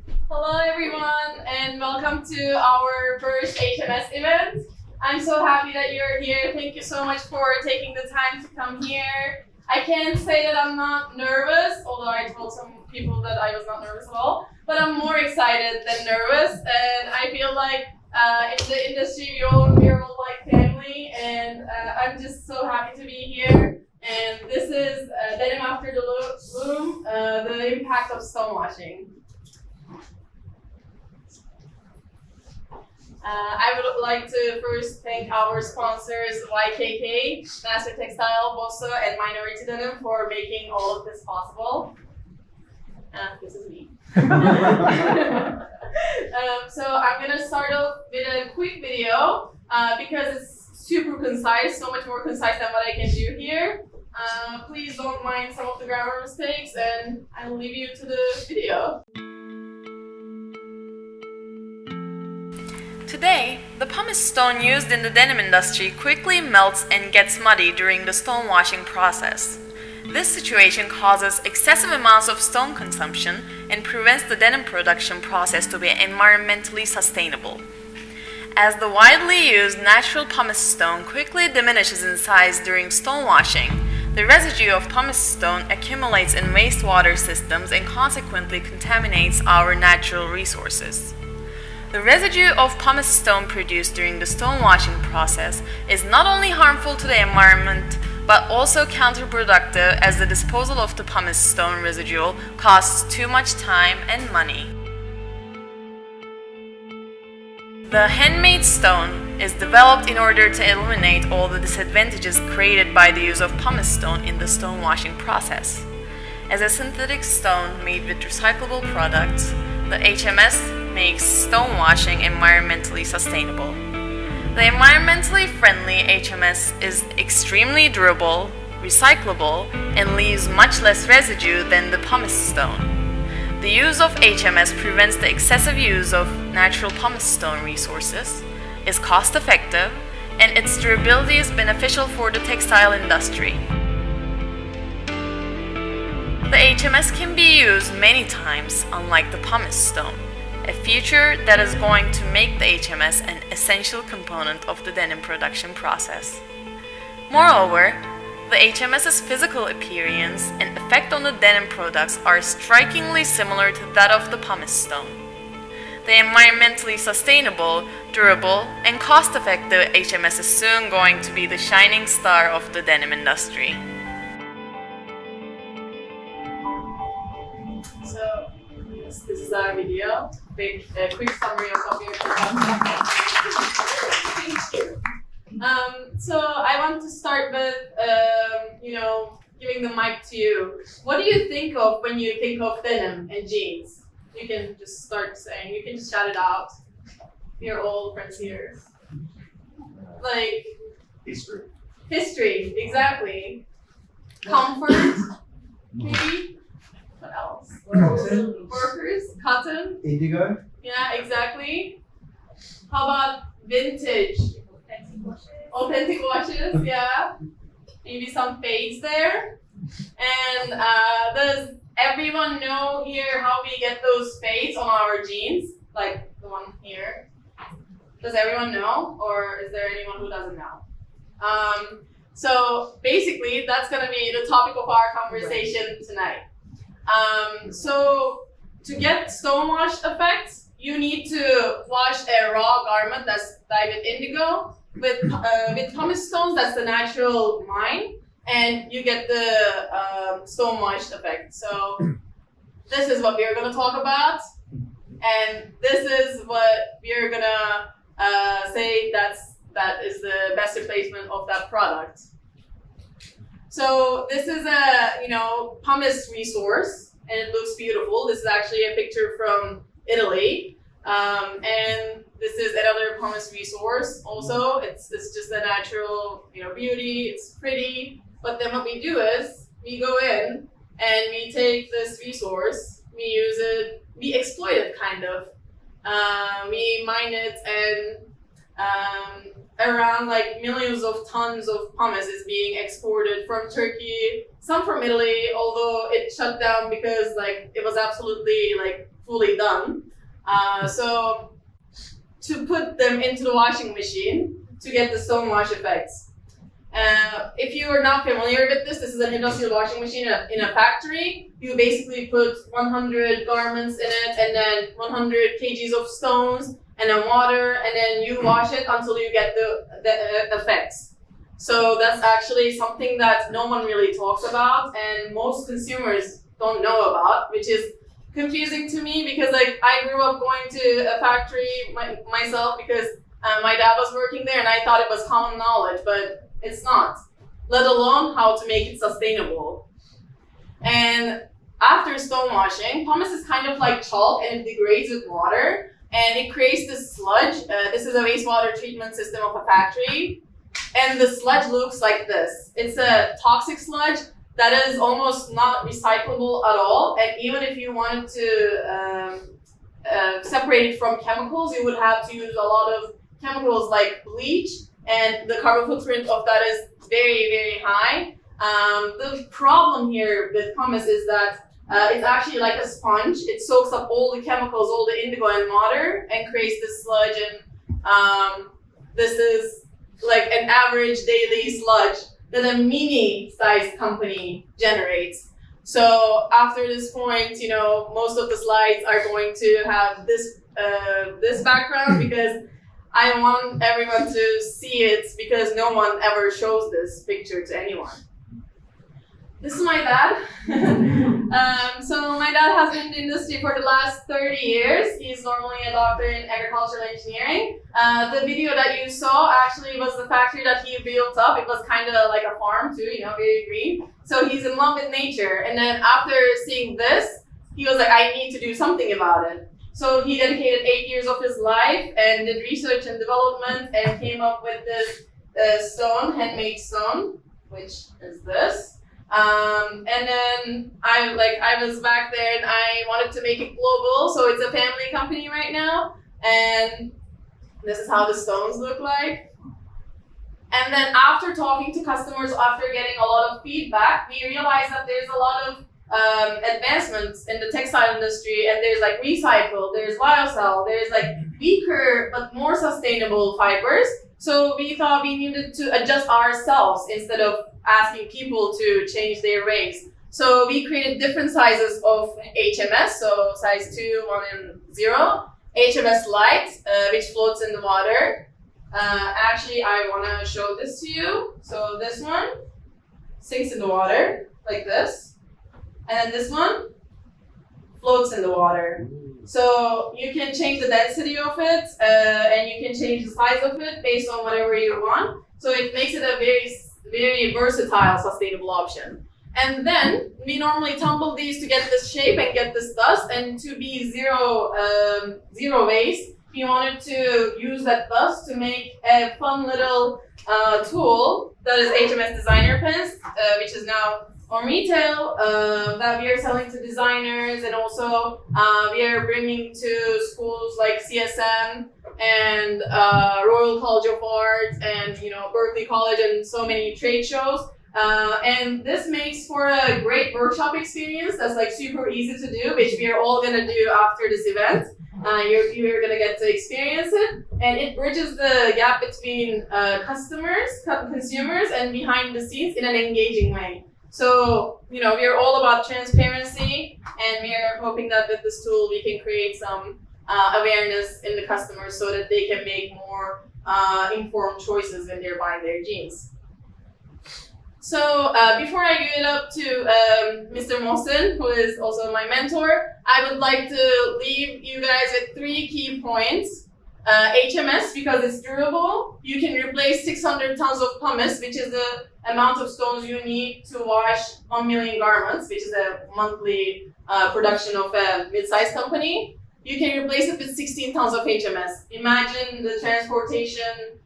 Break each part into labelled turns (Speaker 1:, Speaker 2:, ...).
Speaker 1: Hello everyone and welcome to our first HMS event. I'm so happy that you're here. Thank you so much for taking the time to come here. I can't say that I'm not nervous, although I told some people that I was not nervous at all, but I'm more excited than nervous, and I feel like in the industry we're all like family, and I'm just so happy to be here. And this is Denim After the Loom, the impact of stonewashing. I would like to first thank our sponsors YKK, Master Textile, Beyza, and Minority Denim for making all of this possible. This is me. So I'm gonna start off with a quick video because it's super concise, so much more concise than what I can do here. Please don't mind some of the grammar mistakes, and I'll leave you to the video.
Speaker 2: Today, the pumice stone used in the denim industry quickly melts and gets muddy during the stone washing process. This situation causes excessive amounts of stone consumption and prevents the denim production process to be environmentally sustainable. As the widely used natural pumice stone quickly diminishes in size during stone washing, the residue of pumice stone accumulates in wastewater systems and consequently contaminates our natural resources. The residue of pumice stone produced during the stone washing process is not only harmful to the environment, but also counterproductive as the disposal of the pumice stone residual costs too much time and money. The handmade stone is developed in order to eliminate all the disadvantages created by the use of pumice stone in the stone washing process. As a synthetic stone made with recyclable products, the HMS makes stone washing environmentally sustainable. The environmentally friendly HMS is extremely durable, recyclable, and leaves much less residue than the pumice stone. The use of HMS prevents the excessive use of natural pumice stone resources, is cost-effective, and its durability is beneficial for the textile industry. The HMS can be used many times, unlike the pumice stone, a feature that is going to make the HMS an essential component of the denim production process. Moreover, the HMS's physical appearance and effect on the denim products are strikingly similar to that of the pumice stone. The environmentally sustainable, durable, and cost-effective HMS is soon going to be the shining star of the denim industry.
Speaker 1: So, this is our video. Quick summary of what we are talking about. So I want to start with, giving the mic to you. What do you think of when you think of denim and jeans? You can just start saying, you can just shout it out. We're all friends here. Like
Speaker 3: History.
Speaker 1: History, exactly. Comfort, maybe. What else? Workers, cotton.
Speaker 3: Indigo.
Speaker 1: Yeah, exactly. How about vintage? Authentic washes, yeah. Maybe some fades there. And does everyone know here how we get those fades on our jeans? Like the one here. Does everyone know? Or is there anyone who doesn't know? So basically, that's going to be the topic of our conversation tonight. So to get stonewashed effect, you need to wash a raw garment that's dyed with indigo with pumice stones, that's the natural mine, and you get the stonewashed effect. So this is what we are going to talk about, and this is what we are going to say that is the best replacement of that product. So this is a pumice resource, and it looks beautiful. This is actually a picture from Italy, and this is another pumice resource. Also, it's just a natural beauty. It's pretty, but then what we do is we go in and we take this resource, we use it, we exploit it kind of. We mine it, and around like millions of tons of pumice is being exported from Turkey, some from Italy, although it shut down because like it was absolutely like fully done. So to put them into the washing machine to get the stone wash effects. If you are not familiar with this is an industrial washing machine in a factory. You basically put 100 garments in it and then 100 kgs of stones and then water, and then you wash it until you get the effects. So that's actually something that no one really talks about and most consumers don't know about, which is confusing to me because like I grew up going to a factory myself because my dad was working there and I thought it was common knowledge, but it's not, let alone how to make it sustainable. And after stone washing, pumice is kind of like chalk and it degrades with water and it creates this sludge. This is a wastewater treatment system of a factory. And the sludge looks like this. It's a toxic sludge that is almost not recyclable at all. And even if you wanted to separate it from chemicals, you would have to use a lot of chemicals like bleach, and the carbon footprint of that is very, very high. The problem here with pumice is that it's actually like a sponge. It soaks up all the chemicals, all the indigo and water, and creates this sludge. And this is like an average daily sludge that a mini-sized company generates. So after this point, you know, most of the slides are going to have this background because I want everyone to see it because no one ever shows this picture to anyone. This is my dad. So my dad has been in the industry for the last 30 years. He's normally a doctor in agricultural engineering. The video that you saw actually was the factory that he built up. It was kind of like a farm too, you know, very green. So he's in love with nature. And then after seeing this, he was like, I need to do something about it. So he dedicated 8 years of his life and did research and development and came up with this stone, handmade stone, which is this. And then I was back there and I wanted to make it global, so it's a family company right now. And this is how the stones look like. And then after talking to customers, after getting a lot of feedback, we realized that there's a lot of advancements in the textile industry, and there's like recycle, there's lyocell, there's like weaker but more sustainable fibers. So we thought we needed to adjust ourselves instead of asking people to change their ways. So we created different sizes of HMS, so size 2, 1, and 0. HMS Light, which floats in the water. Actually, I want to show this to you. So this one sinks in the water, like this. And then this one floats in the water. So you can change the density of it, and you can change the size of it based on whatever you want. So it makes it a very, very versatile, sustainable option. And then we normally tumble these to get this shape and get this dust, and to be zero waste, we wanted to use that dust to make a fun little tool that is HMS designer pens, which is now on retail, that we are selling to designers, and also we are bringing to schools like CSM and Royal College of Art and Berkeley College and so many trade shows. And this makes for a great workshop experience that's like super easy to do, which we are all gonna do after this event. You're gonna get to experience it, and it bridges the gap between consumers, and behind the scenes in an engaging way. So, we are all about transparency, and we are hoping that with this tool we can create some awareness in the customers so that they can make more informed choices when they're buying their jeans. So before I give it up to Mr. Mohsin, who is also my mentor, I would like to leave you guys with 3 key points. HMS, because it's durable. You can replace 600 tons of pumice, which is the amount of stones you need to wash 1 million garments, which is a monthly production of a mid-sized company. You can replace it with 16 tons of HMS. Imagine the transportation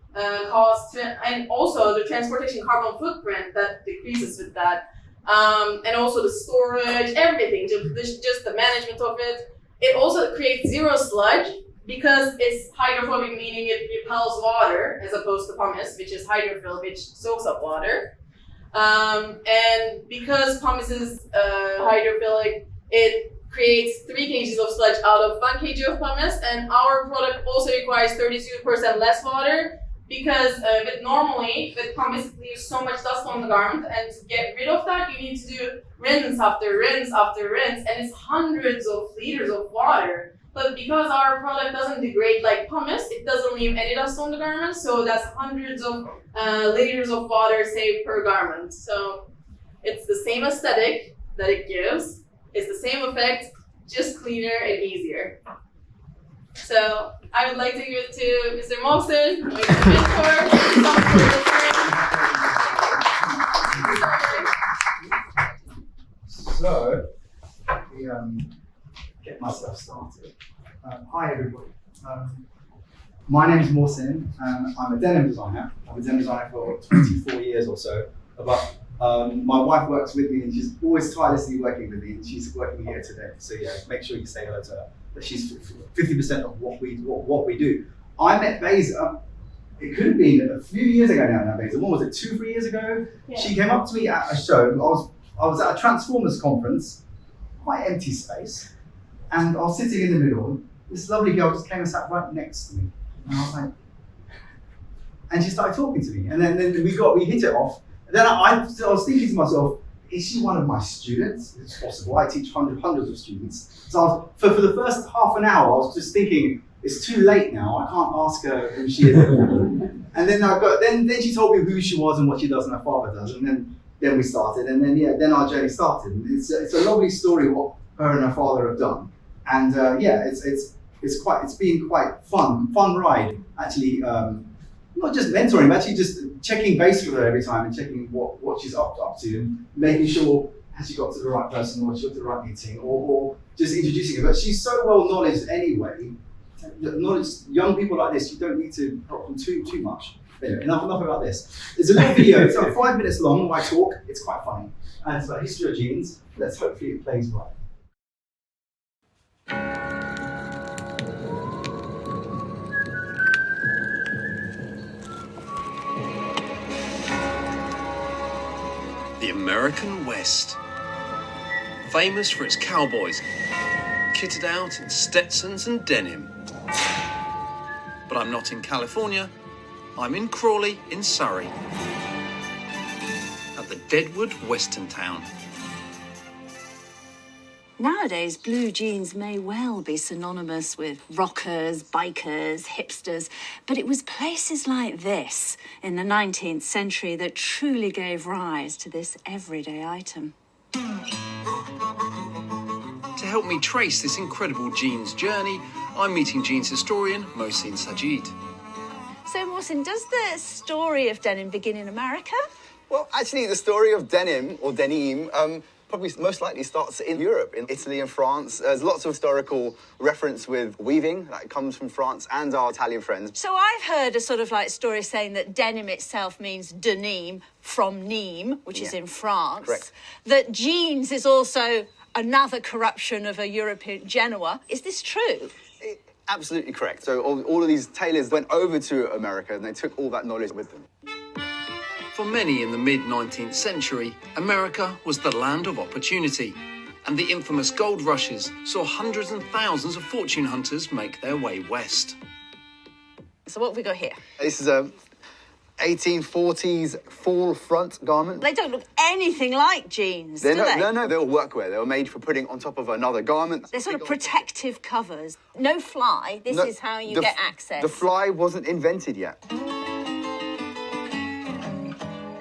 Speaker 1: cost, and also the transportation carbon footprint that decreases with that, and also the storage, everything, just the management of it. It also creates zero sludge because it's hydrophobic, meaning it repels water, as opposed to pumice, which is hydrophil, which soaks up water. And because pumice is hydrophilic, it creates 3 kg of sludge out of 1 kg of pumice, and our product also requires 32% less water because with pumice it leaves so much dust on the garment, and to get rid of that you need to do rinse after rinse after rinse, and it's hundreds of liters of water. But because our product doesn't degrade like pumice, it doesn't leave any dust on the garment, so that's hundreds of liters of water saved per garment. So it's the same aesthetic that it gives, it's the same effect, just cleaner and easier. So I would like to give it to Mr. Mohsin, my mentor.
Speaker 3: So, get myself started. Hi everybody. My name is Mohsin, and I'm a denim designer. I'm a denim designer for 24 years or so. But my wife works with me, and she's always tirelessly working with me, and she's working here today. So yeah, make sure you say hello to her. That she's 50% of what we do. I met Beyza. It could have been a few years ago now. Beyza, what was it? 2-3 years ago? Yeah. She came up to me at a show. I was at a Transformers conference, quite empty space, and I was sitting in the middle. This lovely girl just came and sat right next to me, and I was like, and she started talking to me, and then we hit it off. And then I was thinking to myself, is she one of my students? It's possible. I teach hundreds of students. So for the first half an hour, I was just thinking, it's too late now. I can't ask her who she is. And then then she told me who she was and what she does and her father does, and then we started, and then our journey started. It's a lovely story what her and her father have done, and it's been quite fun ride actually. Not just mentoring, but actually just checking base with her every time and checking what she's up to, and making sure has she got to the right person, or she got to the right meeting, or just introducing her. But she's so well knowledge anyway. Knowledge, young people like this, you don't need to help them too much. Anyway, enough about this. It's a little video. It's about 5 minutes long. My talk. It's quite funny, and it's about history of jeans. Hopefully it plays right.
Speaker 4: The American West, famous for its cowboys, kitted out in Stetsons and denim. But I'm not in California, I'm in Crawley in Surrey, at the Deadwood Western town.
Speaker 5: Nowadays, blue jeans may well be synonymous with rockers, bikers, hipsters, but it was places like this in the 19th century that truly gave rise to this everyday item.
Speaker 4: To help me trace this incredible jeans journey, I'm meeting jeans historian Mohsin Sajid.
Speaker 5: So, Mohsin, does the story of denim begin in America?
Speaker 6: Well, actually, the story of denim, or denim, probably most likely starts in Europe, in Italy and France. There's lots of historical reference with weaving that comes from France and our Italian friends.
Speaker 5: So I've heard a sort of like story saying that denim itself means denim from Nîmes, which is in France.
Speaker 6: Correct.
Speaker 5: That jeans is also another corruption of a European Genoa. Is this true?
Speaker 6: Absolutely correct. So all of these tailors went over to America and they took all that knowledge with them.
Speaker 4: For many in the mid-19th century, America was the land of opportunity, and the infamous gold rushes saw hundreds and thousands of fortune hunters make their way west.
Speaker 5: So what have we got here?
Speaker 6: This is a 1840s full front garment.
Speaker 5: They don't look anything like jeans, do they?
Speaker 6: No, they're all workwear. They were made for putting on top of another garment.
Speaker 5: They're sort of protective covers. No fly. This is how you get access.
Speaker 6: The fly wasn't invented yet.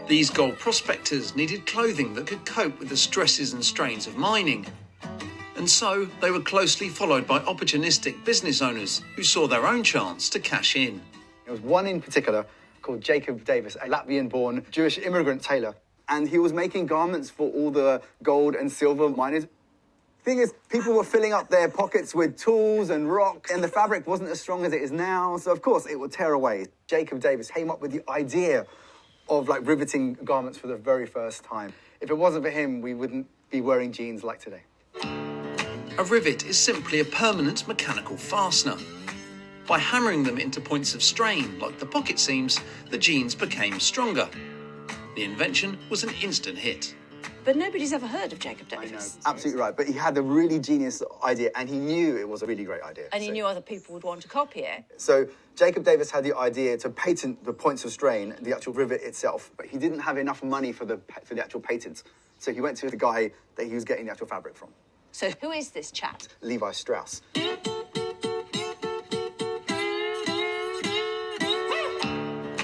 Speaker 4: These gold prospectors needed clothing that could cope with the stresses and strains of mining. And so they were closely followed by opportunistic business owners who saw their own chance to cash in.
Speaker 6: There was one in particular called Jacob Davis, a Latvian-born Jewish immigrant tailor. And he was making garments for all the gold and silver miners. The thing is, people were filling up their pockets with tools and rock, and the fabric wasn't as strong as it is now, so of course it would tear away. Jacob Davis came up with the idea of like riveting garments for the very first time. If it wasn't for him, we wouldn't be wearing jeans like today.
Speaker 4: A rivet is simply a permanent mechanical fastener. By hammering them into points of strain, like the pocket seams, the jeans became stronger. The invention was an instant hit.
Speaker 5: But nobody's ever heard of Jacob
Speaker 6: I know,
Speaker 5: Davis.
Speaker 6: absolutely right. But he had a really genius idea, and he knew it was a really great idea.
Speaker 5: And he knew other people would want to copy it.
Speaker 6: So Jacob Davis had the idea to patent the points of strain, the actual rivet itself, but he didn't have enough money for the actual patent. So he went to the guy that he was getting the actual fabric from.
Speaker 5: So who is this chap?
Speaker 6: Levi Strauss.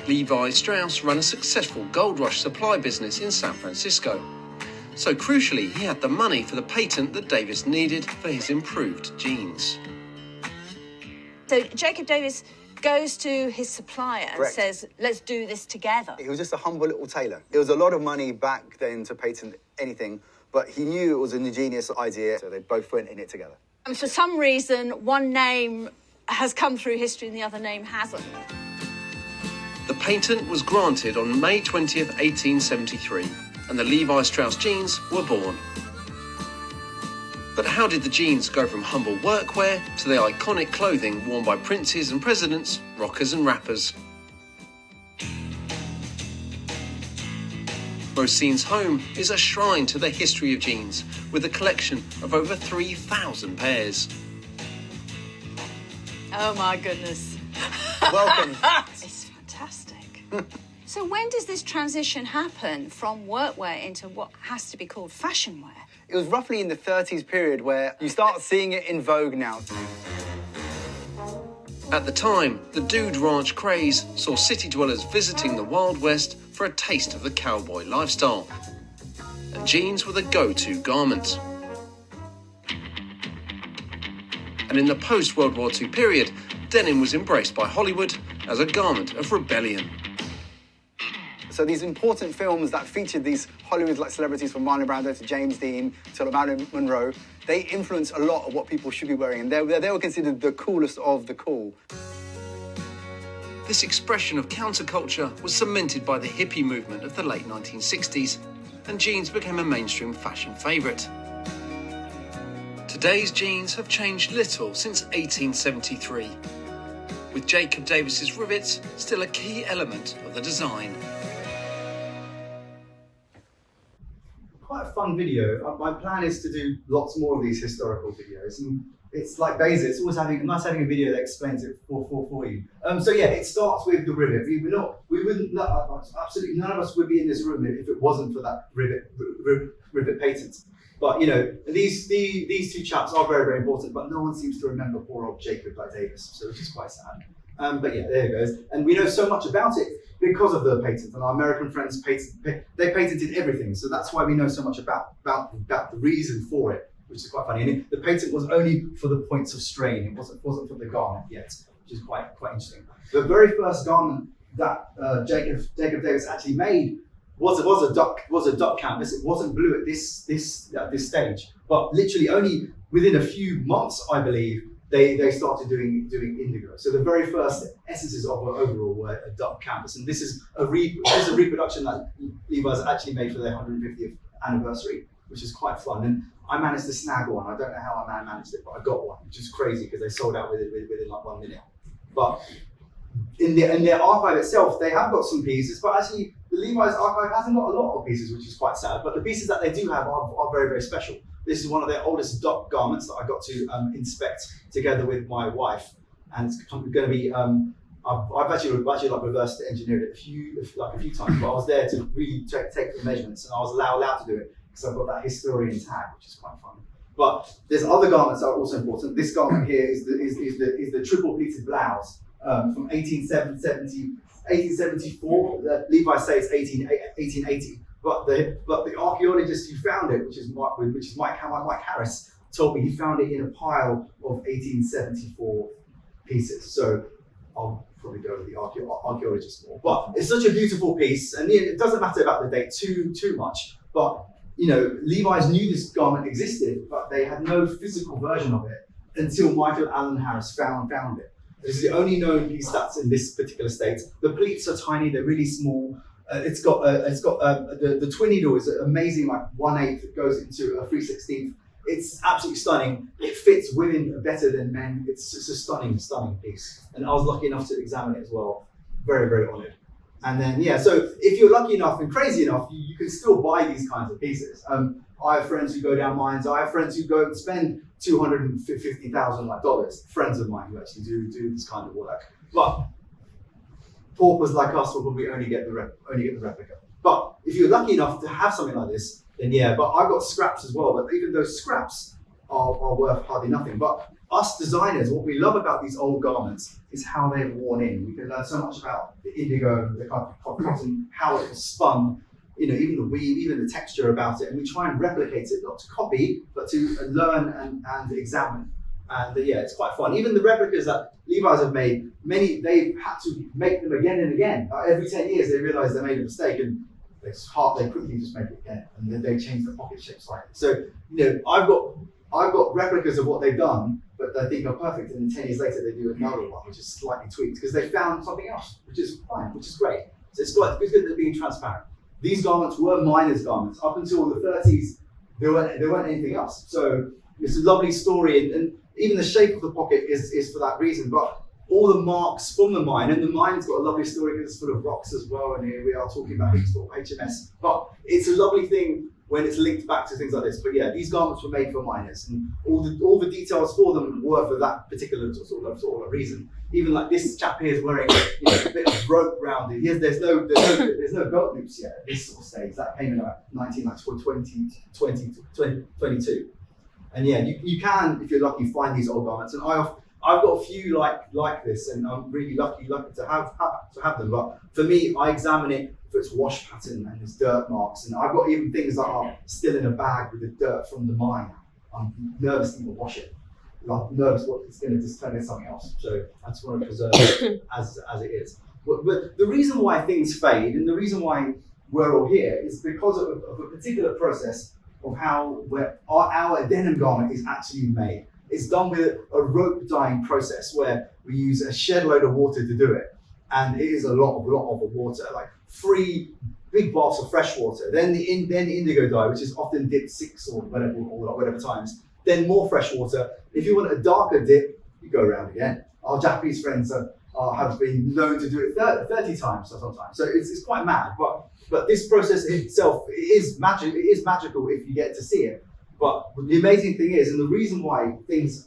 Speaker 4: Levi Strauss ran a successful gold rush supply business in San Francisco. So crucially, he had the money for the patent that Davis needed for his improved jeans.
Speaker 5: So Jacob Davis goes to his supplier and
Speaker 6: Correct.
Speaker 5: says, let's do this together.
Speaker 6: He was just a humble little tailor. It was a lot of money back then to patent anything, but he knew it was an ingenious idea, so they both went in it together.
Speaker 5: And for some reason, one name has come through history and the other name hasn't.
Speaker 4: The patent was granted on May 20th, 1873, and the Levi Strauss jeans were born. But how did the jeans go from humble workwear to the iconic clothing worn by princes and presidents, rockers and rappers? Mohsin's home is a shrine to the history of jeans, with a collection of over 3,000 pairs.
Speaker 5: Oh my goodness.
Speaker 6: Welcome.
Speaker 5: It's fantastic. So when does this transition happen from workwear into what has to be called fashion wear?
Speaker 6: It was roughly in the 30s period where you start seeing it in vogue now.
Speaker 4: At the time, the dude ranch craze saw city dwellers visiting the Wild West for a taste of the cowboy lifestyle. And jeans were the go-to garment. And in the post-World War II period, denim was embraced by Hollywood as a garment of rebellion.
Speaker 6: So these important films that featured these Hollywood celebrities from Marlon Brando to James Dean to Marilyn Monroe, they influenced a lot of what people should be wearing, and they were considered the coolest of the cool.
Speaker 4: This expression of counterculture was cemented by the hippie movement of the late 1960s, and jeans became a mainstream fashion favourite. Today's jeans have changed little since 1873, with Jacob Davis's rivets still a key element of the design.
Speaker 3: Quite a fun video. My plan is to do lots more of these historical videos, and it's like Beyza. It's always nice having a video that explains it for you. So yeah, it starts with the rivet. Absolutely none of us would be in this room if it wasn't for that rivet patent. But you know, these two chaps are very, very important, but no one seems to remember poor old Jacob Davis, so which is quite sad. But yeah, there it goes. And we know so much about it because of the patent, and our American friends they patented everything, so that's why we know so much about the reason for it, which is quite funny. And the patent was only for the points of strain; it wasn't for the garment yet, which is quite interesting. The very first garment that Jacob Davis actually made was a duck canvas. It wasn't blue at this stage, but literally only within a few months, I believe, they started doing indigo. So the very first essences of an overall were a duck canvas, and this is a reproduction that Levi's actually made for their 150th anniversary, which is quite fun. And I managed to snag one. I don't know how I managed it, but I got one, which is crazy because they sold out within like 1 minute. But in their archive itself, they have got some pieces, but actually the Levi's archive hasn't got a lot of pieces, which is quite sad. But the pieces that they do have are very, very special. This is one of their oldest duck garments that I got to inspect together with my wife, and it's going to be. I've actually like reverse engineered it a few times, but I was there to really take the measurements, and I was allowed to do it because I've got that historian tag, which is quite fun. But there's other garments that are also important. This garment here is the triple pleated blouse from 1874. Levi say it's 1880. But the archaeologist who found it, which is Mike Harris, told me he found it in a pile of 1874 pieces. So I'll probably go with the archaeologist more. But it's such a beautiful piece, and it doesn't matter about the date too much. But you know, Levi's knew this garment existed, but they had no physical version of it until Michael Allen Harris found it. This is the only known piece that's in this particular state. The pleats are tiny; they're really small. It's got the twin needle is amazing, like 1/8 that goes into a 3/16. It's absolutely stunning. It fits women better than men. It's just a stunning piece. And I was lucky enough to examine it as well. Very, very honoured. And then, yeah, so if you're lucky enough and crazy enough, you can still buy these kinds of pieces. I have friends who go down mines. I have friends who go and spend $250,000 friends of mine who actually do this kind of work. But paupers like us will probably only get the replica. But if you're lucky enough to have something like this, then yeah. But I've got scraps as well. But even those scraps are worth hardly nothing. But us designers, what we love about these old garments is how they're worn in. We can learn so much about the indigo, the kind of cotton, how it was spun, even the weave, even the texture about it. And we try and replicate it, not to copy, but to learn and examine. And yeah, it's quite fun. Even the replicas that Levi's have made, they've had to make them again and again. Every 10 years, they realize they made a mistake and they quickly just make it again. And then they change the pocket shape slightly. So, I've got replicas of what they've done, but I think are perfect. And then 10 years later, they do another one, which is slightly tweaked because they found something else, which is fine, which is great. So it's good that they're being transparent. These garments were miners' garments. Up until the 30s, there weren't anything else. So it's a lovely story. And even the shape of the pocket is for that reason. But all the marks from the mine, and the mine's got a lovely story because it's full of rocks as well. And here we are talking about HMS. But it's a lovely thing when it's linked back to things like this. But yeah, these garments were made for miners, and all the details for them were for that particular sort of reason. Even like this chap here is wearing a bit of rope around it. There's no belt loops yet at this sort of stage. That came in about 2022. And yeah, you can, if you're lucky, find these old garments. And I've got a few like this, and I'm really lucky to have them. But for me, I examine it for its wash pattern and its dirt marks. And I've got even things that are still in a bag with the dirt from the mine. I'm nervous to even wash it. I'm nervous what it's going to just turn into something else. So I just want to preserve it as it is. But the reason why things fade and the reason why we're all here is because of a particular process of how our denim garment is actually made. It's done with a rope dyeing process where we use a shed load of water to do it. And it is a lot of water, like 3 big baths of fresh water. Then the indigo dye, which is often dipped 6 or whatever times. Then more fresh water. If you want a darker dip, you go around again. Our Japanese friends have been known to do it 30 times sometimes. So it's quite mad. But this process itself is magic. It is magical if you get to see it. But the amazing thing is, and the reason why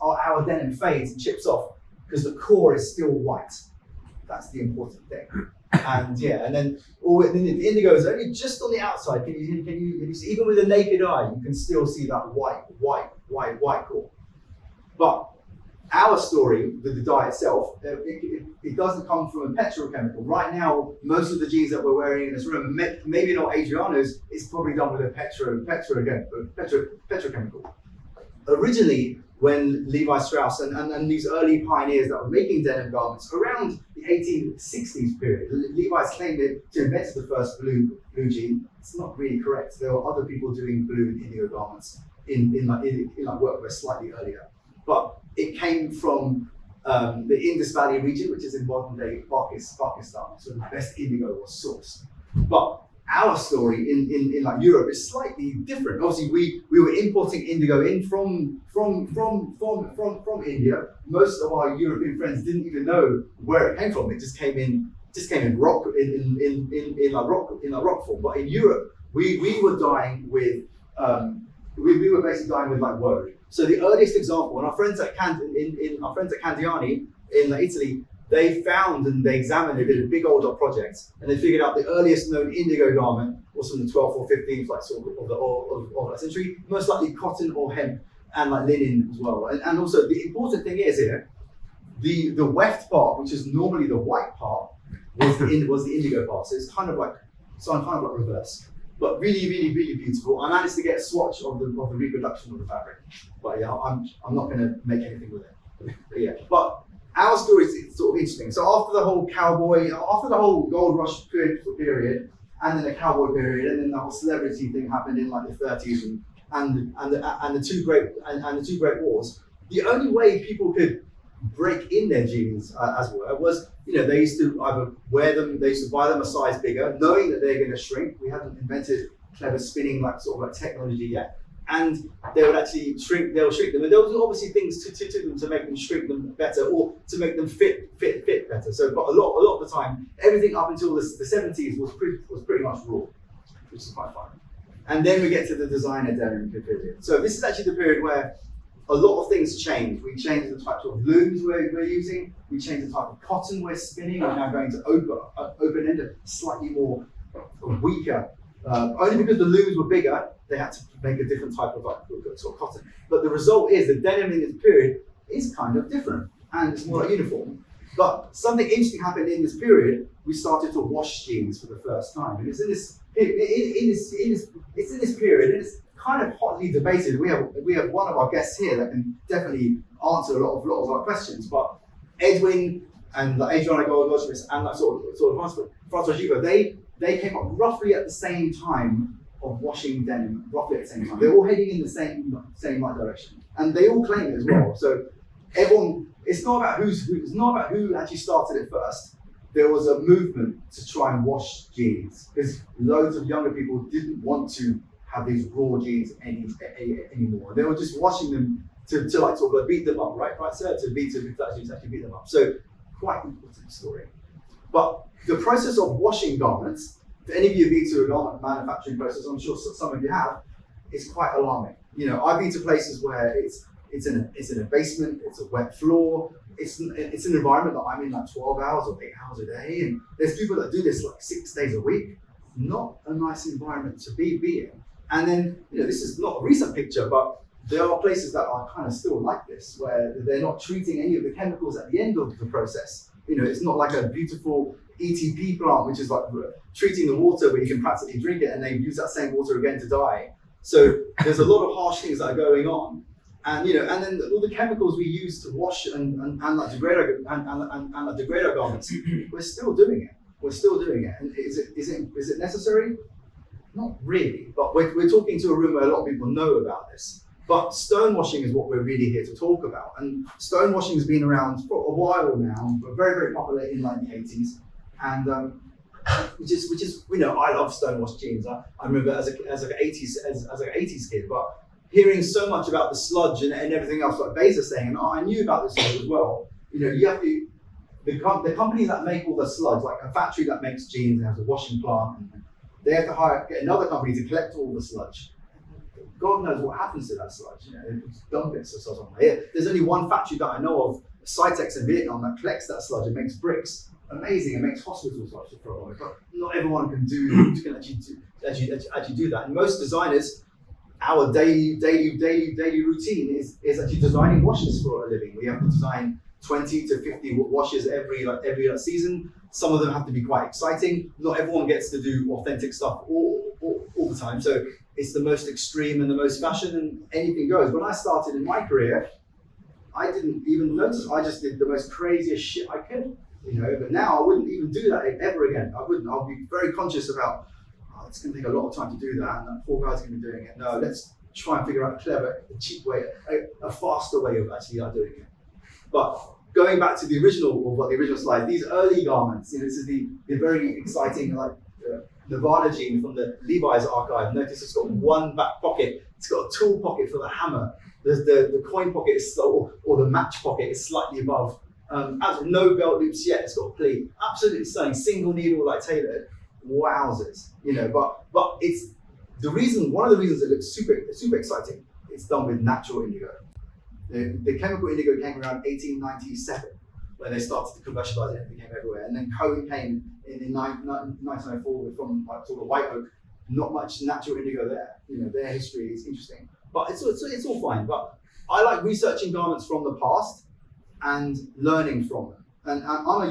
Speaker 3: our denim fades and chips off, because the core is still white. That's the important thing. And yeah, and then the indigo is only just on the outside. Can you see, even with the naked eye, you can still see that white core. But our story with the dye itself, it doesn't come from a petrochemical. Right now, most of the jeans that we're wearing in this room, maybe not Adriano's, it's probably done with a petrochemical. Originally, when Levi Strauss and these early pioneers that were making denim garments around the 1860s period, Levi's claimed to invent the first blue jean. It's not really correct. There were other people doing blue and indigo garments in workwear slightly earlier. But it came from the Indus Valley region, which is in modern day Pakistan. So the best indigo was sourced. But our story in like Europe is slightly different. Obviously, we were importing indigo in from India. Most of our European friends didn't even know where it came from. It just came in rock rock form. But in Europe, we were dyeing with we were basically dyeing with like woad. So the earliest example, and our friends at Candiani in Italy, they found and they examined, they did a big old project, and they figured out the earliest known indigo garment was from the 12th or 15th, like sort of that century, most likely cotton or hemp and like linen as well. And also the important thing is here, the weft part, which is normally the white part, was the indigo part. So it's kind of like reverse. But really, really, really beautiful. I managed to get a swatch of the reproduction of the fabric. But yeah, I'm not going to make anything with it. But yeah, but our story is sort of interesting. So after the whole gold rush period, and then the cowboy period, and then the whole celebrity thing happened in like the 30s, and the two great wars. The only way people could break in their jeans, as it were, was they used to either wear them, they used to buy them a size bigger, knowing that they're going to shrink. We hadn't invented clever spinning like technology yet. and they would actually shrink them, and there was obviously things to them to make them shrink them better or to make them fit better. So, but a lot of the time, everything up until the 70s was pretty much raw, which is quite fun. And then we get to the designer denim period. So this is actually the period where a lot of things change. We change the types of looms we're using. We change the type of cotton we're spinning. We're now going to open-ended, slightly more weaker. Only because the looms were bigger, they had to make a different type of sort of cotton. But the result is the denim in this period is kind of different, and it's more like uniform. But something interesting happened in this period. We started to wash jeans for the first time, and it's in this period, and it's kind of hotly debated. We have one of our guests here that can definitely answer a lot of our questions. But Edwin and Adriano Goldschmied and sort of Francois Gigot, they came up roughly at the same time of washing denim, roughly at the same time. They're all heading in the same right direction, and they all claim it as well. So everyone, it's not about who actually started it first. There was a movement to try and wash jeans because loads of younger people didn't want to have these raw jeans anymore. They were just washing them to like sort of beat them up, right, sir? To actually beat them up. So quite an important story. But the process of washing garments, if any of you have been to a garment manufacturing process, I'm sure some of you have, is quite alarming. You know, I've been to places where it's in a basement, it's a wet floor, it's an environment that I'm in like 12 hours or 8 hours a day, and there's people that do this like 6 days a week. Not a nice environment to be in. And then, you know, this is not a recent picture, but there are places that are kind of still like this, where they're not treating any of the chemicals at the end of the process. You know, it's not like a beautiful ETP plant, which is like treating the water where you can practically drink it and they use that same water again to dye. So there's a lot of harsh things that are going on. And you know, and then all the chemicals we use to wash and like degrade our garments, we're still doing it. And is it necessary? Not really. But we're talking to a room where a lot of people know about this. But stonewashing is what we're really here to talk about. And stonewashing has been around for a while now, but very, very popular in like the 80s. And which is you know, I love stonewashed jeans. I remember as an 80s kid, but hearing so much about the sludge and everything else, like Beyza saying, and I knew about this as well. You know, you have to, the companies that make all the sludge, like a factory that makes jeans and has a washing plant, and they have to get another company to collect all the sludge. God knows what happens to that sludge. You know, it's dump it or something. There's only one factory that I know of, Cytex in Vietnam, that collects that sludge and makes bricks. Amazing, it makes hospitals sludge for it. But not everyone can actually do that. And most designers, our daily routine is actually designing washes for a living. We have to design 20 to 50 washes every season. Some of them have to be quite exciting. Not everyone gets to do authentic stuff all the time. So it's the most extreme and the most fashion, and anything goes. When I started in my career, I didn't even notice. I just did the most craziest shit I could, you know. But now I wouldn't even do that ever again. I wouldn't. I'll be very conscious about, it's going to take a lot of time to do that, and that poor guy's going to be doing it. No, let's try and figure out a clever, a cheap way, a faster way of actually doing it. But going back to the original slide, these early garments, you know, this is the very exciting, like, Nevada jean from the Levi's archive. Notice it's got one back pocket. It's got a tool pocket for the hammer. There's the coin pocket is or the match pocket is slightly above. Has no belt loops yet. It's got a pleat. Absolutely stunning. Single needle, like tailored. Wowzers. You know, but it's one of the reasons it looks super exciting. It's done with natural indigo. The chemical indigo came around 1897 when they started to commercialize it and it became everywhere. And then cone came in 1904 from like sort of white oak. Not much natural indigo there. You know, their history is interesting, but it's all fine. But I like researching garments from the past and learning from them. And I'm not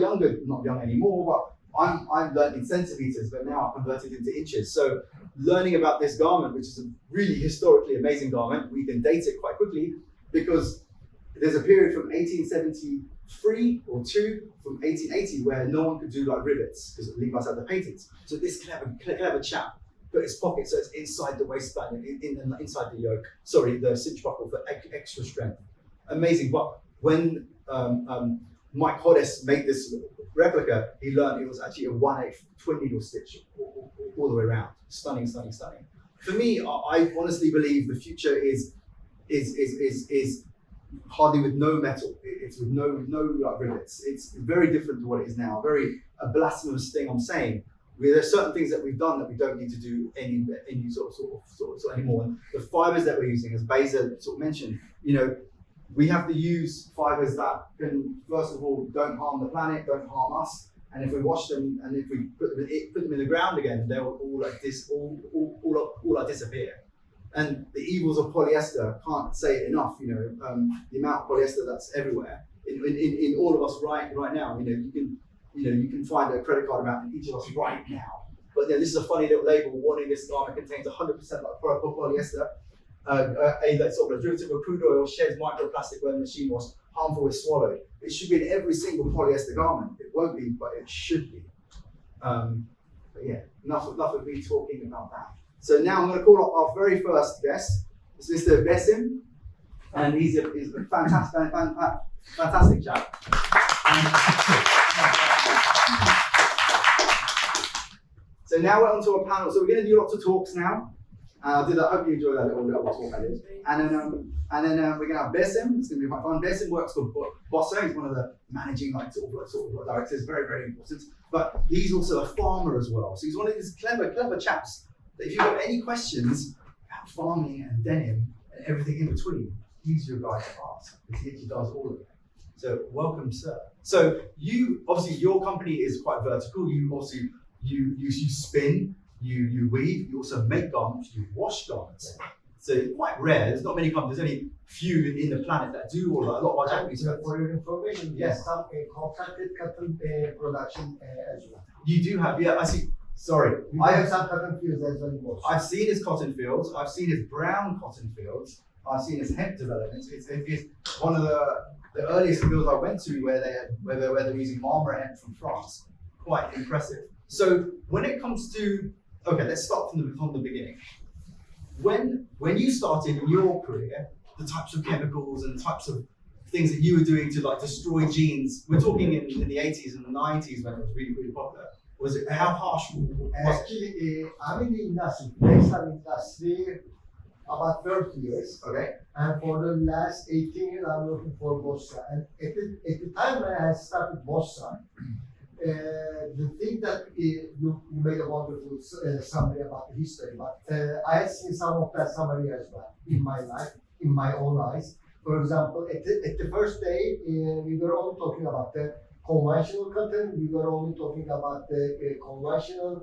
Speaker 3: young anymore, but I've learned in centimeters, but now I've converted into inches. So learning about this garment, which is a really historically amazing garment, we can date it quite quickly because there's a period from 1873 or 2 from 1880 where no one could do like rivets because Levi's had the patents. So this clever chap put his pocket so it's inside the waistband, inside the yoke. Sorry, the cinch buckle for extra strength. Amazing. But when Mike Hoddes made this replica, he learned it was actually a 1/8 twin needle stitch all the way around. Stunning. For me, I honestly believe the future is hardly with no metal. It's with no like rivets. It's very different to what it is now. A blasphemous thing I'm saying. There's certain things that we've done that we don't need to do any sort of anymore. And the fibers that we're using, as Beyza sort of mentioned, we have to use fibers that can, first of all, don't harm the planet, don't harm us. And if we wash them and if we put them in the ground again, they will all disappear. And the evils of polyester, can't say it enough. The amount of polyester that's everywhere in all of us right now. You can find a credit card amount in each of us right now. But this is a funny little label warning this garment contains 100% like polyester. A sort of derivative of crude oil, sheds microplastic when machine wash, harmful if swallowed. It should be in every single polyester garment. It won't be, but it should be. But yeah, enough of me talking about that. So now I'm going to call up our very first guest. It's Mr. Besim, and he's a fantastic chap. So now we're on to a panel. So we're going to do lots of talks now. I hope you enjoyed that little talk I did. And then we're going to have Besim. It's going to be quite fun. Besim works for Beyza. He's one of the managing sort of directors. Very, very important. But he's also a farmer as well. So he's one of these clever chaps that if you've got any questions about farming and denim and everything in between, he's your guy to ask because he does all of it. So welcome, sir. So obviously your company is quite vertical. You spin. You weave, you also make garments, you wash garments. So it's quite rare. There's not many companies, there's only few in the planet that do all that. A lot of our Japanese guys.
Speaker 7: For your information, yes, some contracted cotton production as well.
Speaker 3: You do have, I see. Sorry.
Speaker 7: I have some cotton fields as well.
Speaker 3: I've seen his cotton fields, I've seen his brown cotton fields, I've seen his hemp developments. It's one of the earliest fields I went to where they were using marmora hemp from France. Quite impressive. So when it comes to, okay, let's start from the beginning. When you started in your career, the types of chemicals and the types of things that you were doing to destroy jeans, we're talking in the 80s and the 90s when it was really, really popular. Was it, how harsh was it?
Speaker 7: Actually, I'm in the industry, textile industry, about 30 years.
Speaker 3: Okay.
Speaker 7: And for the last 18 years, I'm working for Beyza. And at the time when I started Beyza, the thing that you made a wonderful summary about the history, but I had seen some of that summary as well in my life, in my own eyes. For example, at the first day, we were only talking about the conventional cotton, we were only talking about the conventional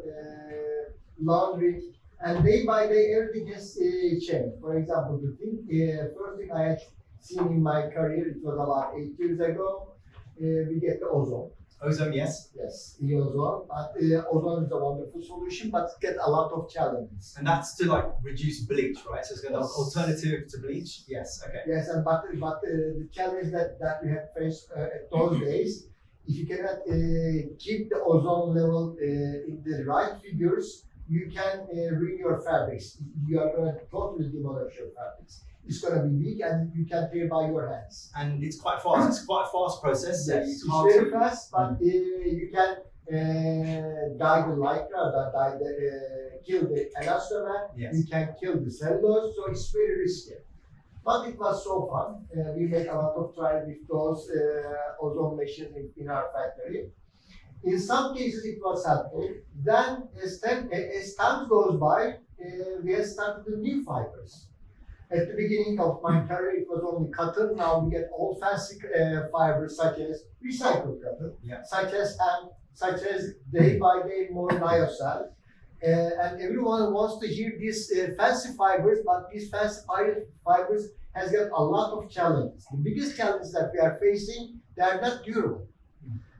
Speaker 7: laundry, and day by day everything has changed. For example, the first thing I had seen in my career, it was about 8 years ago, we get the ozone.
Speaker 3: Ozone, yes.
Speaker 7: Yes, the ozone. But ozone is a wonderful solution, but get a lot of challenges.
Speaker 3: And that's to reduce bleach, right? So it's got an alternative to bleach. Yes. Okay.
Speaker 7: Yes, and but the challenge that we have faced at those days, if you cannot keep the ozone level in the right figures, you can ruin your fabrics. You are going to totally demolish your fabrics. It's going to be weak and you can tear by your hands.
Speaker 3: And it's quite fast. It's quite a fast process. So
Speaker 7: yes, it's very fast, but you can dye the lycra, kill the elastomer.
Speaker 3: Yes.
Speaker 7: You can kill the cellulose. So it's very risky. But it was so fun. We made a lot of trials with those ozone machines in our factory. In some cases, it was helpful. Then, as time goes by, we have started the new fibers. At the beginning of my career, it was only cotton. Now we get all fancy fibers such as recycled cotton, such as day by day more lyocell. And everyone wants to hear these fancy fibers, but these fancy fibers has got a lot of challenges. The biggest challenge that we are facing, they are not durable.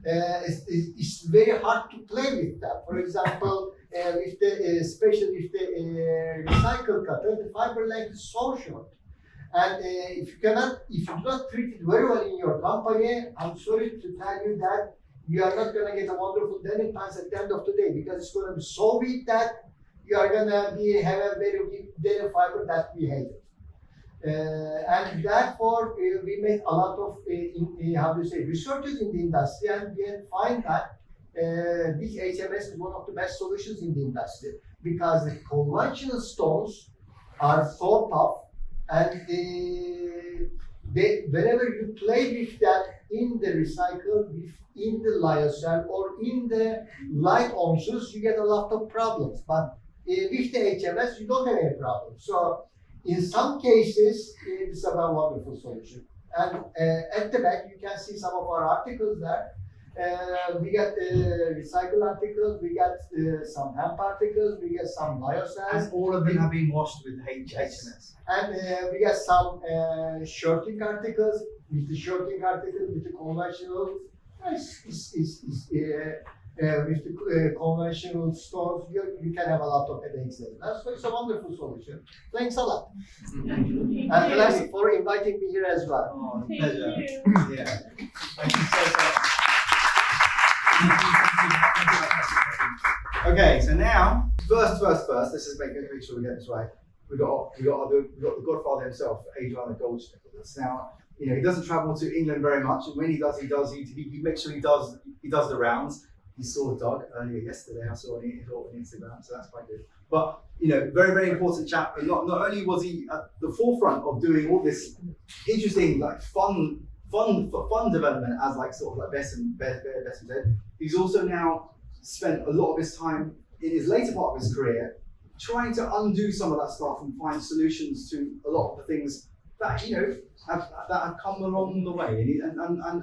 Speaker 7: It's very hard to play with that. For example, especially with the recycled cotton, the fiber length is so short. And if you do not treat it very well in your company, I'm sorry to tell you that you are not going to get a wonderful denim pants at the end of the day, because it's going to be so weak that you are going to have a very weak denim fiber that we hate. And therefore, we made a lot of researches in the industry, and we find that this HMS is one of the best solutions in the industry because the conventional stones are so tough and whenever you play with that in the recycle, in the lyocell or in the light ounces, you get a lot of problems. But with the HMS, you don't have any problems. So in some cases, it's a very wonderful solution. And at the back, you can see some of our articles there. We got recycled articles, we got some hemp articles, we got some lyocells.
Speaker 3: And all of them have been washed with HMS.
Speaker 7: And we got some shirting articles, with the shirting articles, with the conventional, with the conventional stones, you can have a lot of headaches there. So it's a wonderful solution. Thanks a lot. And thanks for inviting me here as well.
Speaker 3: Oh,
Speaker 1: Thank
Speaker 3: pleasure.
Speaker 1: you.
Speaker 3: Yeah. Thank you so much. Okay, so now, first, let's just make sure we get this right. We got the Godfather himself, Adriano Goldschmied with us. Now, you know, he doesn't travel to England very much, and when he makes sure he does the rounds. He saw a dog earlier yesterday. I saw it on Instagram, so that's quite good. But you know, very, very important chap. And not only was he at the forefront of doing all this interesting, like fun development, as like sort of like Besim said, he's also now spent a lot of his time in his later part of his career trying to undo some of that stuff and find solutions to a lot of the things that have come along the way. And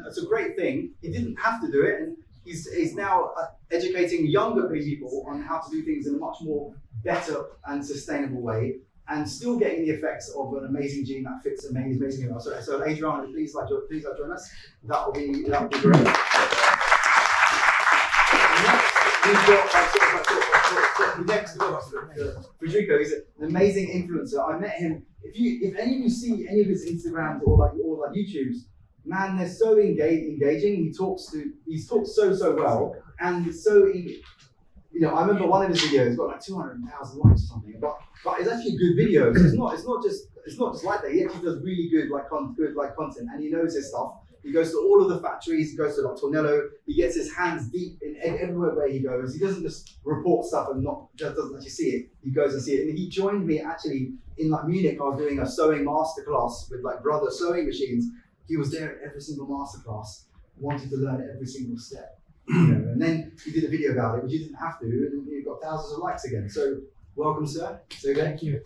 Speaker 3: it's a great thing. He didn't have to do it, and he's now educating younger people on how to do things in a much more better and sustainable way, and still getting the effects of an amazing jean that fits amazingly well. So Adriano, please join us. That would be great. Next, Federico is an amazing influencer. I met him. If any of you see any of his Instagrams or like YouTubes, man, they're so engaging. He talks so well, and so I remember one of his videos got like 200,000 likes or something. But it's actually a good video. So it's not just like that. He actually does really good content, and he knows his stuff. He goes to all of the factories. He goes to like Tornello. He gets his hands deep in everywhere where he goes. He doesn't just report stuff and doesn't actually see it. He goes and see it. And he joined me actually in like Munich. I was doing a sewing masterclass with like brother sewing machines. He was there at every single masterclass, wanted to learn every single step. And then he did a video about it, which he didn't have to, and he got thousands of likes again. So welcome, sir. So thank you.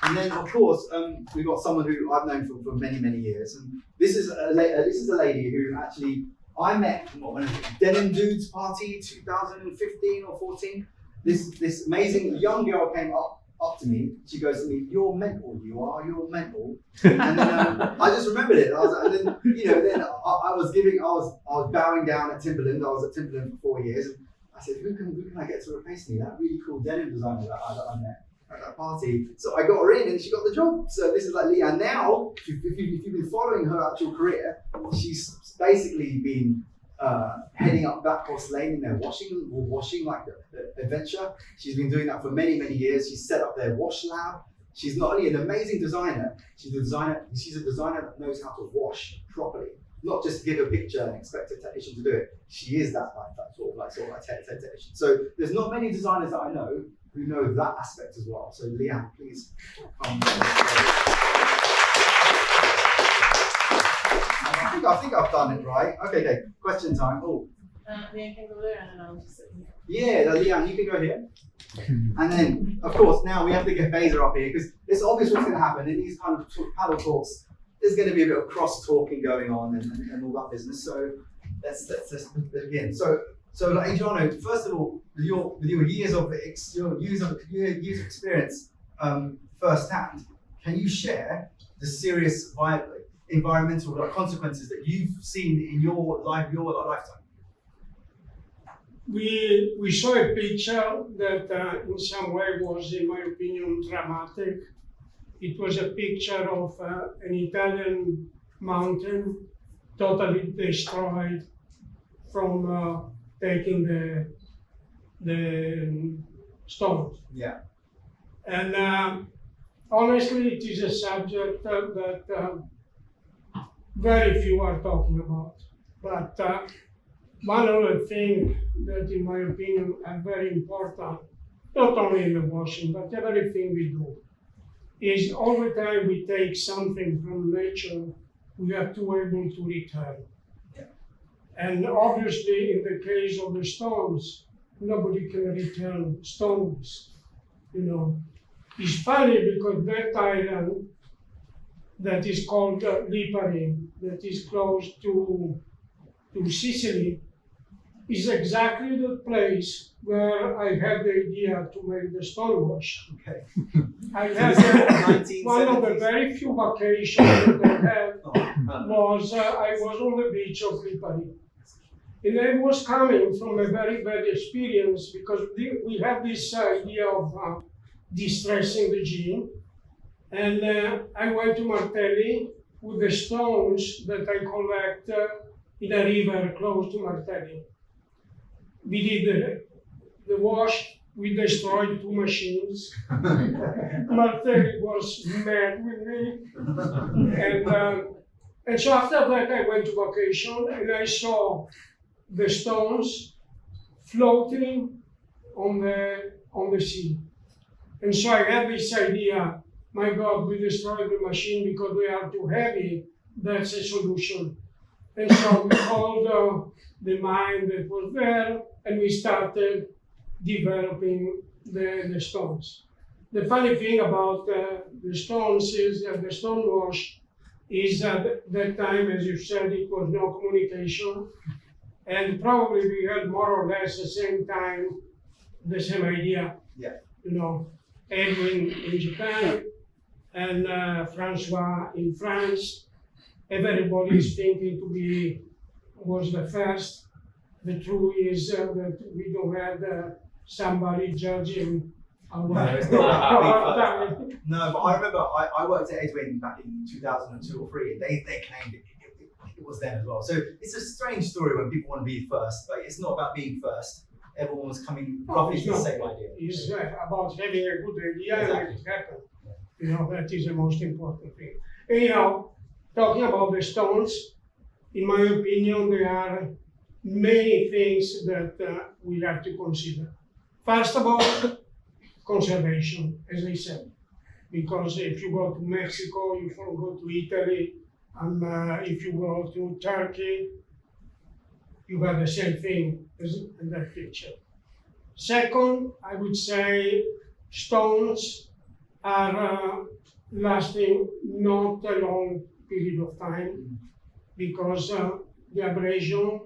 Speaker 3: And then, of course, we've got someone who I've known for many, many years. And this is a lady who actually I met at a Denim Dudes party, 2015 or 14. This amazing young girl came up to me. She goes to me, "You're mental. You're mental." And then I just remembered it. I was bowing down at Timberland. I was at Timberland for 4 years. And I said, who can I get to replace me? That really cool denim designer that I met at that party. So I got her in and she got the job. So this is like Leanne. Now, if you've been following her actual career, she's basically been heading up Black Horse Lane in their washing like the adventure. She's been doing that for many, many years. She's set up their wash lab. She's not only an amazing designer, she's a designer that knows how to wash properly. Not just give a picture and expect a technician to do it. She is that sort of technician. So there's not many designers that I know who know that aspect as well. So Leanne, please come. I think I've done it right. Okay. Question time. Oh.
Speaker 1: Leanne can go there, and then I'll just sit here.
Speaker 3: Yeah, Leanne, you can go here. And then, of course, now we have to get Beyza up here because it's obvious what's going to happen in these kind of panel talks. There's going to be a bit of cross-talking going on and all that business. So let's begin. So Adriano, first of all, with your years of experience firsthand, can you share the serious environmental consequences that you've seen in your lifetime?
Speaker 8: We saw a picture that in some way was, in my opinion, dramatic. It was a picture of an Italian mountain totally destroyed from taking the stones.
Speaker 3: Yeah.
Speaker 8: And honestly, it is a subject that very few are talking about. But one other thing that, in my opinion, are very important, not only in the washing, but everything we do, is all the time we take something from nature, we have to be able to return.
Speaker 3: Yeah.
Speaker 8: And obviously, in the case of the stones, nobody can return stones. It's funny because that island that is called Lipari, that is close to Sicily, is exactly the place where I had the idea to make the stonewash.
Speaker 3: Okay.
Speaker 8: I had one of the very few vacations that I had was I was on the beach of Lipari. And I was coming from a very bad experience because we had this idea of distressing the jean. And I went to Martelli with the stones that I collect in a river close to Martelli. We did the wash, we destroyed 2 machines. Martelli was mad with me. And so after that I went to vacation and I saw the stones floating on the sea. And so I had this idea, my God, we destroyed the machine because they are too heavy, that's a solution. And so we called the mine that was there and we started developing the stones. The funny thing about the stones is that the stonewash is at that time, as you said, it was no communication. And probably we had more or less the same time, the same idea.
Speaker 3: Yeah.
Speaker 8: Edwin in Japan and Francois in France. Everybody is thinking was the first. The truth is that we don't have somebody judging our time.
Speaker 3: No, but I remember I worked at Edwin back in 2002 or 3, and they claimed it was them as well. So it's a strange story when people want to be first, but it's not about being first. Everyone was coming roughly to the same idea.
Speaker 8: It's about having a good idea and make it happen. That is the most important thing. Anyhow, talking about the stones, in my opinion, there are many things that we have to consider. First of all, conservation, as I said, because if you go to Mexico, you go to Italy, and if you go to Turkey, you have the same thing as in that picture. Second, I would say stones are lasting not a long period of time because the abrasion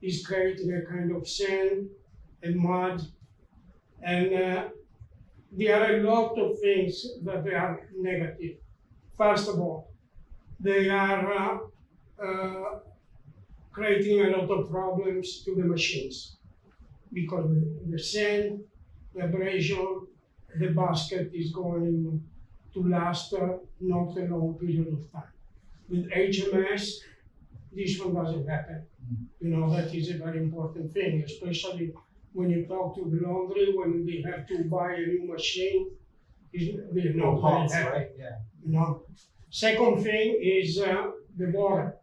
Speaker 8: is creating a kind of sand and mud, and there are a lot of things that they are negative. First of all, they are creating a lot of problems to the machines because the sand, the abrasion, the basket is going to last not a long period of time. With HMS, this one doesn't happen. That is a very important thing, especially when you talk to the laundry, when they have to buy a new machine, they're not very happy.
Speaker 3: Right? Yeah.
Speaker 8: Second thing is the water.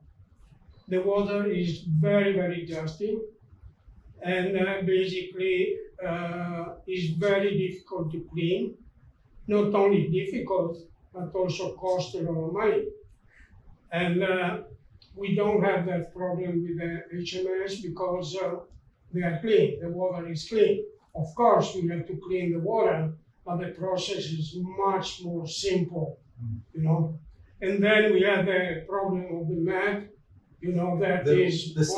Speaker 8: The water is very, very dirty and basically is very difficult to clean. Not only difficult, but also cost a lot of money. And we don't have that problem with the HMS because they are clean, the water is clean. Of course, we have to clean the water, but the process is much more simple, And then we have the problem of the mud, that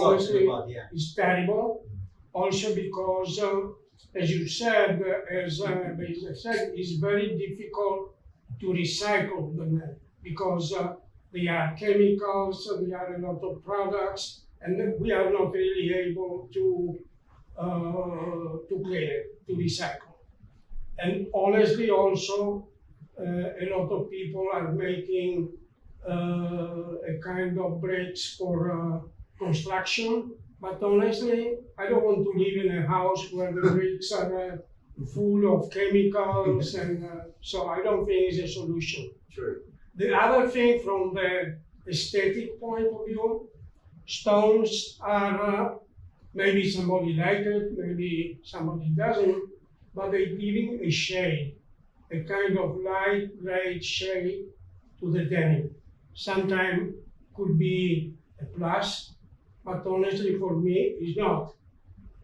Speaker 8: honestly is terrible. Also because, as you said, as Beyza said, it's very difficult to recycle the mud because there are chemicals, there are a lot of products, and we are not really able to clean it, to recycle. And honestly, also, a lot of people are making a kind of breaks for construction. But honestly, I don't want to live in a house where the bricks are full of chemicals, and so I don't think it's a solution.
Speaker 3: True.
Speaker 8: The other thing from the aesthetic point of view. Stones are, maybe somebody likes it, maybe somebody doesn't, but they're giving a shade, a kind of light gray shade to the denim. Sometimes could be a plus, but honestly for me it's not.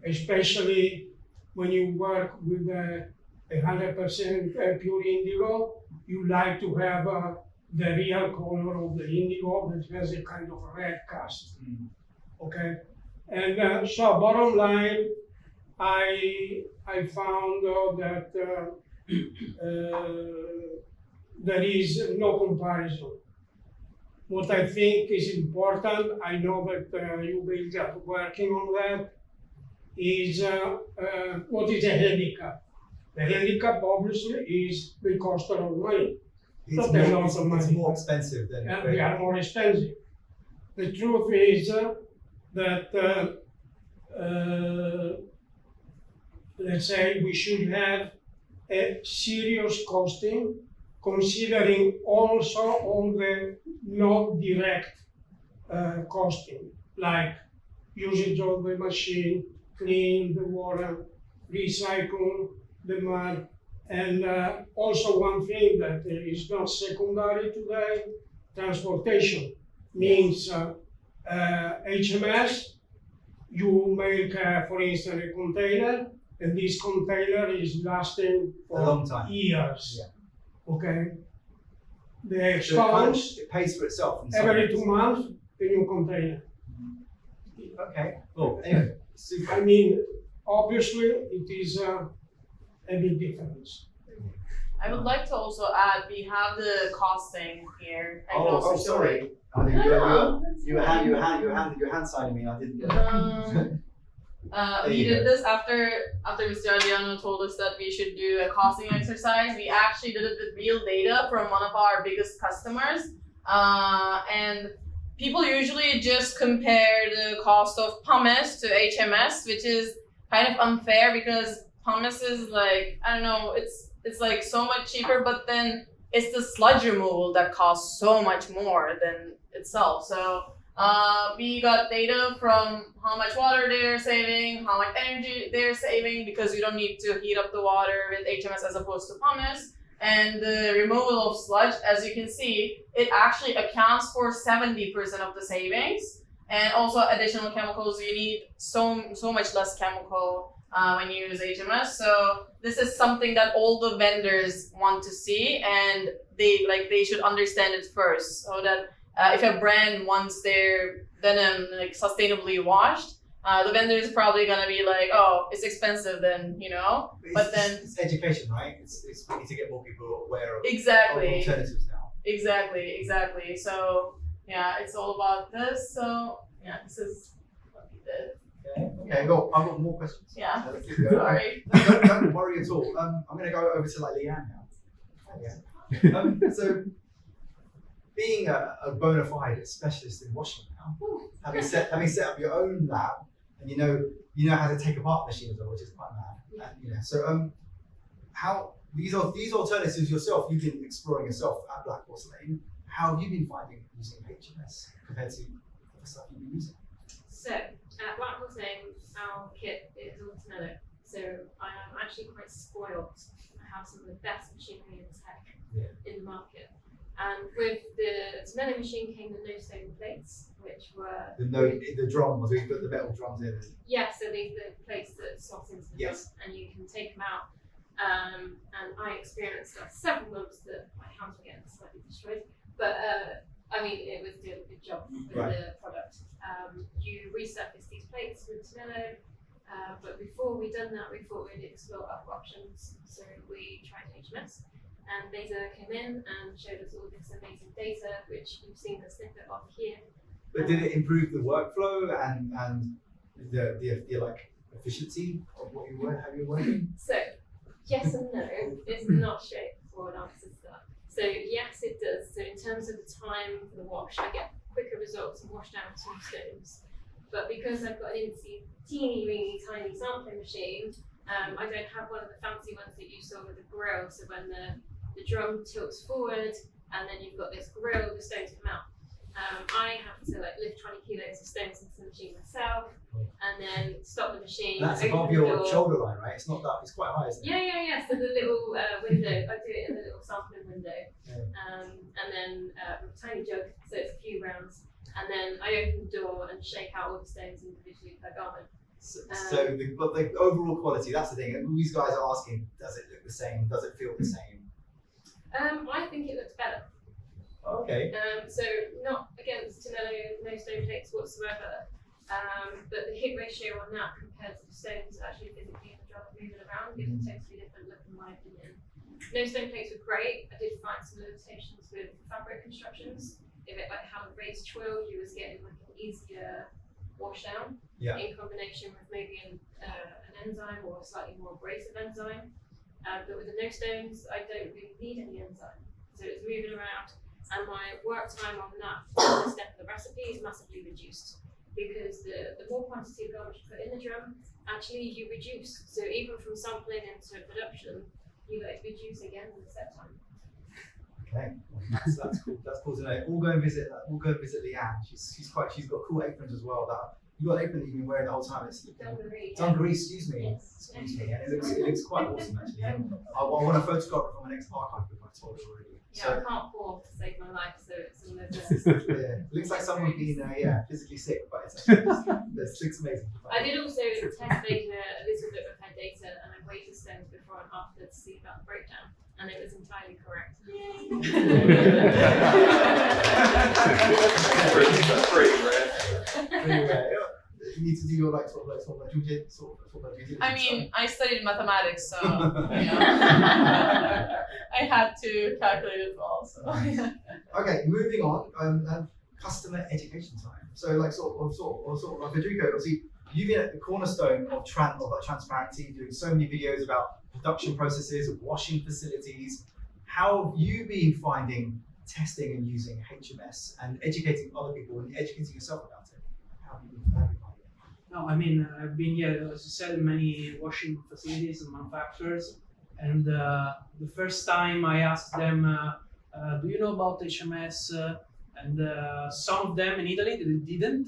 Speaker 8: Especially when you work with 100% pure indigo, you like to have the real color of the indigo that has a kind of red cast. Okay, and so bottom line, I found that there is no comparison. What I think is important, I know that you will get working on that, is what is a handicap? The handicap obviously is the cost of money.
Speaker 3: It's more expensive than
Speaker 8: they are more expensive. The truth is that let's say we should have a serious costing, considering also all the not direct costing, like usage of the machine, clean the water, recycle the mud, and also one thing that is not secondary today, transportation. Means HMS, you make, for instance, a container, and this container is lasting for
Speaker 3: a long time.
Speaker 8: Years.
Speaker 3: Yeah.
Speaker 8: Okay. The
Speaker 3: So
Speaker 8: stones,
Speaker 3: it pays for itself. in some
Speaker 8: every
Speaker 3: ways.
Speaker 8: 2 months, a new container.
Speaker 3: Okay. Cool. Anyway, super.
Speaker 8: I mean, obviously, it is a big difference.
Speaker 1: I would like to also add, we have the costing here. I can
Speaker 3: Oh,
Speaker 1: also show
Speaker 3: sorry.
Speaker 1: it.
Speaker 3: I think
Speaker 1: No,
Speaker 3: you were hand signing me. I didn't get it. There
Speaker 1: We
Speaker 3: you
Speaker 1: did
Speaker 3: go.
Speaker 1: this after Mr. Adriano told us that we should do a costing exercise. We actually did it with real data from one of our biggest customers. And people usually just compare the cost of pumice to HMS, which is kind of unfair because pumice is like, I don't know, it's like so much cheaper, but then it's the sludge removal that costs so much more than itself. So we got data from how much water they're saving, how much energy they're saving, because you don't need to heat up the water with HMS as opposed to pumice. And the removal of sludge, as you can see, it actually accounts for 70% of the savings. And also additional chemicals, you need so much less chemical when you use HMS. So this is something that all the vendors want to see, and they should understand it first, so that if a brand wants their denim like sustainably washed, the vendor is probably gonna be like, oh, it's expensive then, you know. But then
Speaker 3: it's education, right? It's we need to get more people aware of
Speaker 1: exactly,
Speaker 3: alternatives now.
Speaker 1: exactly. So yeah, it's all about this. So yeah, this is what we did.
Speaker 3: Okay, I've got more questions.
Speaker 1: Yeah.
Speaker 3: So let's keep going.
Speaker 1: Sorry.
Speaker 3: Don't worry at all. I'm going to go over to like Leanne now. Yeah. So, being a bona fide specialist in washing now, having set up your own lab, and you know how to take apart the machine as well, which is quite mad. So how these alternatives yourself, you've been exploring yourself at Black Porcelain. How have you been finding using HMS compared to the stuff you've been using?
Speaker 9: So at Black Porcelain, our kit is all Tonello. So I am actually quite spoiled. I have some of the best machinery and tech in the market. And with the Tonello machine came the no-stone plates, which were
Speaker 3: the drum, where you put the metal drums in.
Speaker 9: yeah. So these are the plates that slot into the drum, and you can take them out. And I experienced that several months that my hands were getting slightly destroyed, but I mean, it was doing a good job with the product. You resurface these plates with Tonello, but before we'd done that, we thought we'd explore other options. So we tried HMS, and Beyza came in and showed us all this amazing data, which you've seen the snippet of here.
Speaker 3: But did it improve the workflow and the like efficiency of how you were working?
Speaker 9: So yes and no. It's not straightforward answer to that. So yes, it does. So in terms of the time for the wash, I get quicker results and wash down 2 stones. But because I've got an teeny tiny sampling machine, I don't have one of the fancy ones that you saw with the grill. So when the drum tilts forward and then you've got this grill, the stones come out. I have to like lift 20 kilos of stones into the machine myself, and then stop the machine.
Speaker 3: That's
Speaker 9: open
Speaker 3: above
Speaker 9: the
Speaker 3: your
Speaker 9: door.
Speaker 3: shoulder line, right? It's not that. It's quite high, isn't it?
Speaker 9: Yeah. So the little window, I do it in the little sampling window,
Speaker 3: Yeah.
Speaker 9: and then with a tiny jug, so it's a few rounds, and then I open the door and shake out all the stones individually per garment.
Speaker 3: But the overall quality, that's the thing. And all these guys are asking, does it look the same? Does it feel the same?
Speaker 9: I think it looks better.
Speaker 3: Okay.
Speaker 9: So not against no stone plates whatsoever, but the hit ratio on that compared to the stones actually physically in the drum moving around gives a totally different look in my opinion. No stone plates were great. I did find some limitations with fabric constructions. If it like had a raised twill, you was getting like an easier wash down in combination with maybe an enzyme or a slightly more abrasive enzyme. But with the no stones, I don't really need any enzyme. So it's moving around, and my work time on that step of the recipe is massively reduced because the more quantity of garment you put in the drum, actually you reduce. So even from sampling into production, you like reduce again in the set time.
Speaker 3: Okay, that's cool. That's cool to know. We'll go and visit Leanne. She's got cool aprons as well. You got an apron that you've been wearing the whole time. It's dungaree. Excuse me.
Speaker 9: Yes.
Speaker 3: And it looks quite awesome actually. I want to photograph it from my next archive with my told already.
Speaker 9: Yeah, I can't pour to save my life, so it's all over.
Speaker 3: Yeah, it looks like someone's been physically sick, but it's actually it looks amazing.
Speaker 9: I did also test Beyza a little bit with her data, and I weighed the stones before and after to see about the breakdown, and it was entirely correct.
Speaker 3: Pretty rare. You need to do your sort of due diligence.
Speaker 1: I mean, I studied mathematics, so I had to calculate it all. So.
Speaker 3: Okay, moving on. Customer education time. So, Federico, obviously, you've been at the cornerstone of transparency, doing so many videos about production processes, washing facilities. How have you been finding testing and using HMS and educating other people and educating yourself about it? How have you been finding it?
Speaker 10: No, I mean, I've been here, as you said, in many washing facilities and manufacturers. And the first time I asked them, do you know about HMS? And some of them in Italy, they didn't.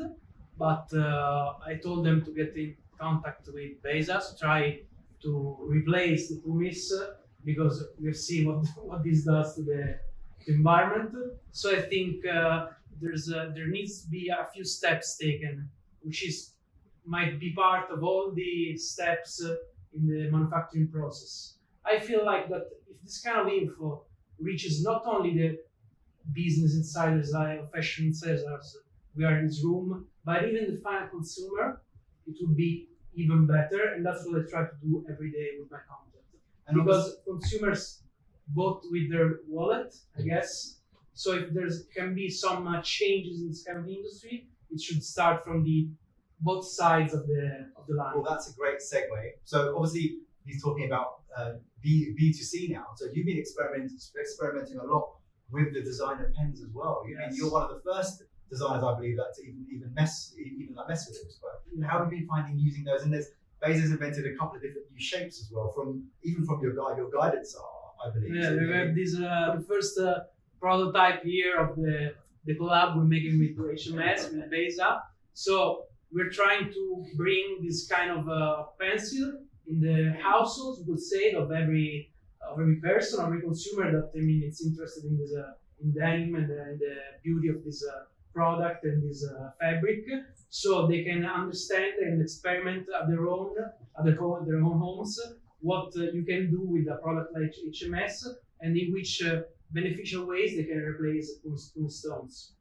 Speaker 10: But I told them to get in contact with Beyza to try to replace the pumice because we've seen what this does to the environment. So I think there needs to be a few steps taken, which might be part of all the steps in the manufacturing process. I feel like that if this kind of info reaches not only the business insiders like fashion insiders as we are in this room, but even the final consumer, it would be even better. And that's what I try to do every day with my content. And because consumers vote with their wallet, I guess. So if can be some changes in this kind of industry, it should start from both sides of the line.
Speaker 3: Well, that's a great segue. So obviously he's talking about B2C now. So you've been experimenting a lot with the designer pens as well. You're one of the first designers, I believe, that to even mess with it. But how have you been finding using those? And Beyza's invented a couple of different new shapes as well, from your guidance art, I believe.
Speaker 10: Yeah, we have this the first prototype here of the collab we're making with HMS with Beyza. So we're trying to bring this kind of pencil in the households, we could say, of every person, every consumer that it's interested in this in denim and the beauty of this product and this fabric, so they can understand and experiment at their own homes what you can do with a product like HMS and in which beneficial ways they can replace stones.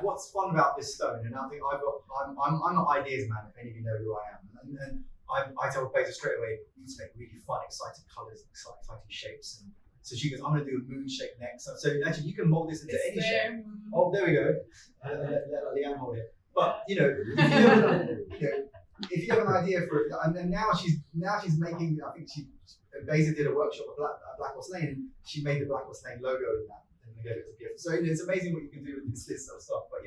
Speaker 3: What's fun about this stone, and I think I'm an ideas man, if any of you know who I am, and I tell Beyza straight away, you need to make really fun, exciting colours, exciting shapes. And so she goes, I'm going to do a moon shape next. So actually, you can mold this into any shape. Oh, there we go. Let Leanne hold it. But if you have an idea for it, and then now she's making. I think Beyza did a workshop at Black Horse Lane, and she made the Black Horse Lane logo in that. Gave it as a gift. So it's amazing what you can do with this list of stuff. But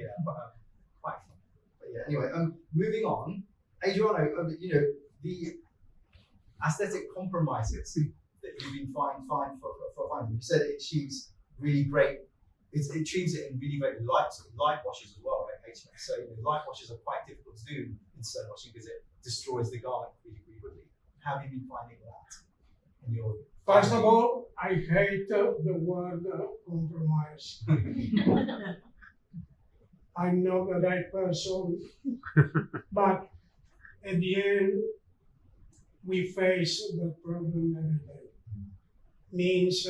Speaker 3: quite fun. But anyway, moving on. Adriano, the aesthetic compromises that you've been finding. You said it achieves really great it treats it in really very light washes as well, right? HMS. So light washes are quite difficult to do in stone washing because it destroys the garment really, really quickly. How have you been finding that? In your
Speaker 8: First of all, I hate the word compromise. I'm not the right person, but at the end, we face the problem every day. Means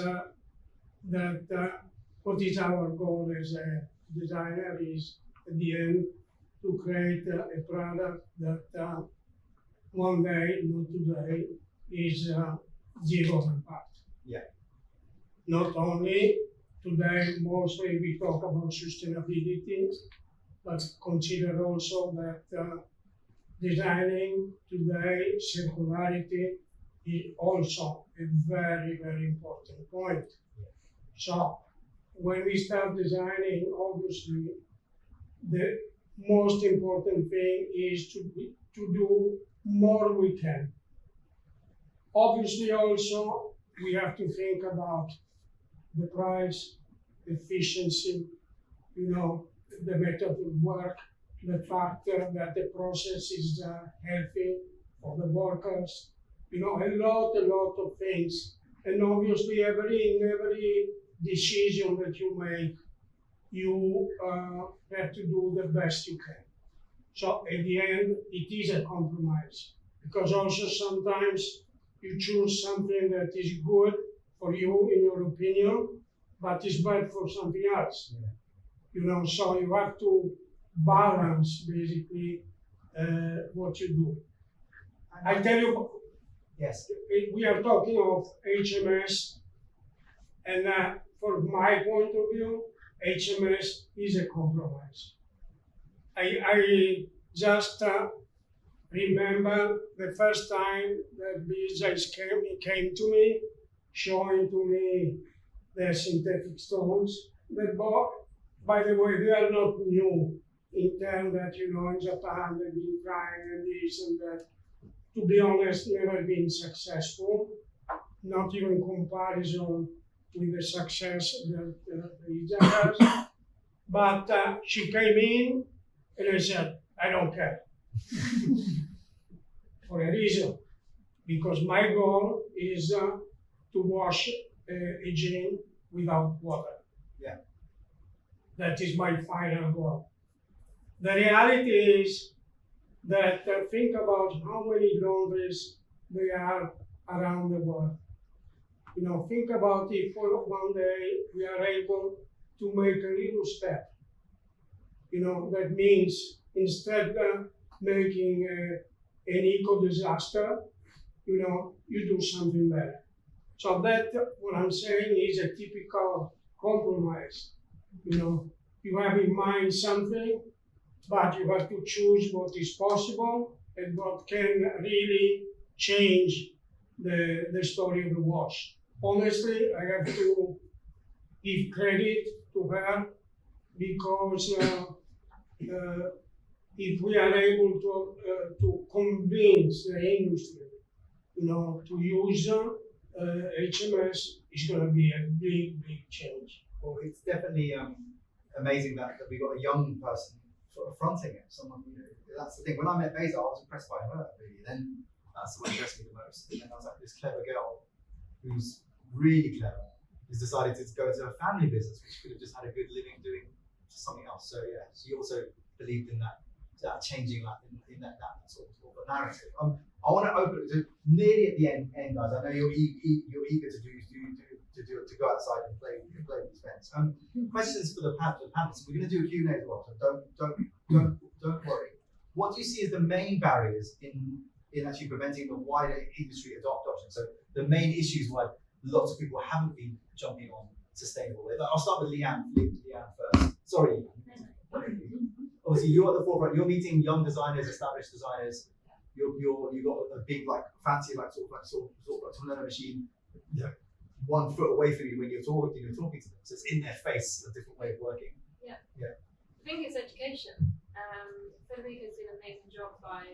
Speaker 8: that what is our goal as a designer is at the end to create a product that one day, not today, is zero impact.
Speaker 3: Yeah.
Speaker 8: Not only today, mostly we talk about sustainability, but consider also that designing today, circularity is also a very, very important point. So when we start designing, obviously, the most important thing is to do more we can. Obviously, also, we have to think about the price, efficiency, the method of work, the fact that the process is healthy for the workers, a lot of things. And obviously, in every decision that you make, you have to do the best you can. So at the end, it is a compromise, because also sometimes you choose something that is good for you, in your opinion, but is bad for something else. Yeah. So you have to balance basically what you do. I tell you,
Speaker 3: yes,
Speaker 8: we are talking of HMS, and from my point of view, HMS is a compromise. I just remember the first time that Beyza came to me, showing to me the synthetic stones. That, by the way, they are not new in terms that, in Japan they've been trying and this and that. To be honest, never been successful, not even comparison with the success that Beyza has. But she came in and I said, I don't care. For a reason, because my goal is to wash a jean without water.
Speaker 3: Yeah.
Speaker 8: That is my final goal. The reality is that think about how many laundries there are around the world. Think about if one day we are able to make a little step. That means instead of making an eco-disaster, you do something better. So that, what I'm saying, is a typical compromise. You have in mind something, but you have to choose what is possible and what can really change the story of the wash. Honestly, I have to give credit to her, because if we are able to convince the industry, to use HMS, is going to be a big, big change.
Speaker 3: Well, it's definitely amazing that we got a young person sort of fronting it. Someone, that's the thing. When I met Beyza, I was impressed by her, really. Then that's what impressed me the most. And then I was like, this clever girl who's really clever has decided to go into a family business, which could have just had a good living doing something else. So yeah, she also believed in that changing, like in that sort of narrative. I want to open it to nearly at the end, guys. I know you're eager to go outside and play with these friends. Questions for the panelists. We're going to do a Q&A as well, so don't worry. What do you see as the main barriers in actually preventing the wider industry adoption? So the main issues why lots of people haven't been jumping on sustainable. I'll start with Leanne first. Sorry. Obviously, you're at the forefront. You're meeting young designers, established designers. You got a big fancy sort of tornado machine, 1 foot away from you when you're talking to them. So it's in their face, a different way of working.
Speaker 9: Yeah.
Speaker 3: Yeah.
Speaker 9: I think it's education. Federico's did an amazing job by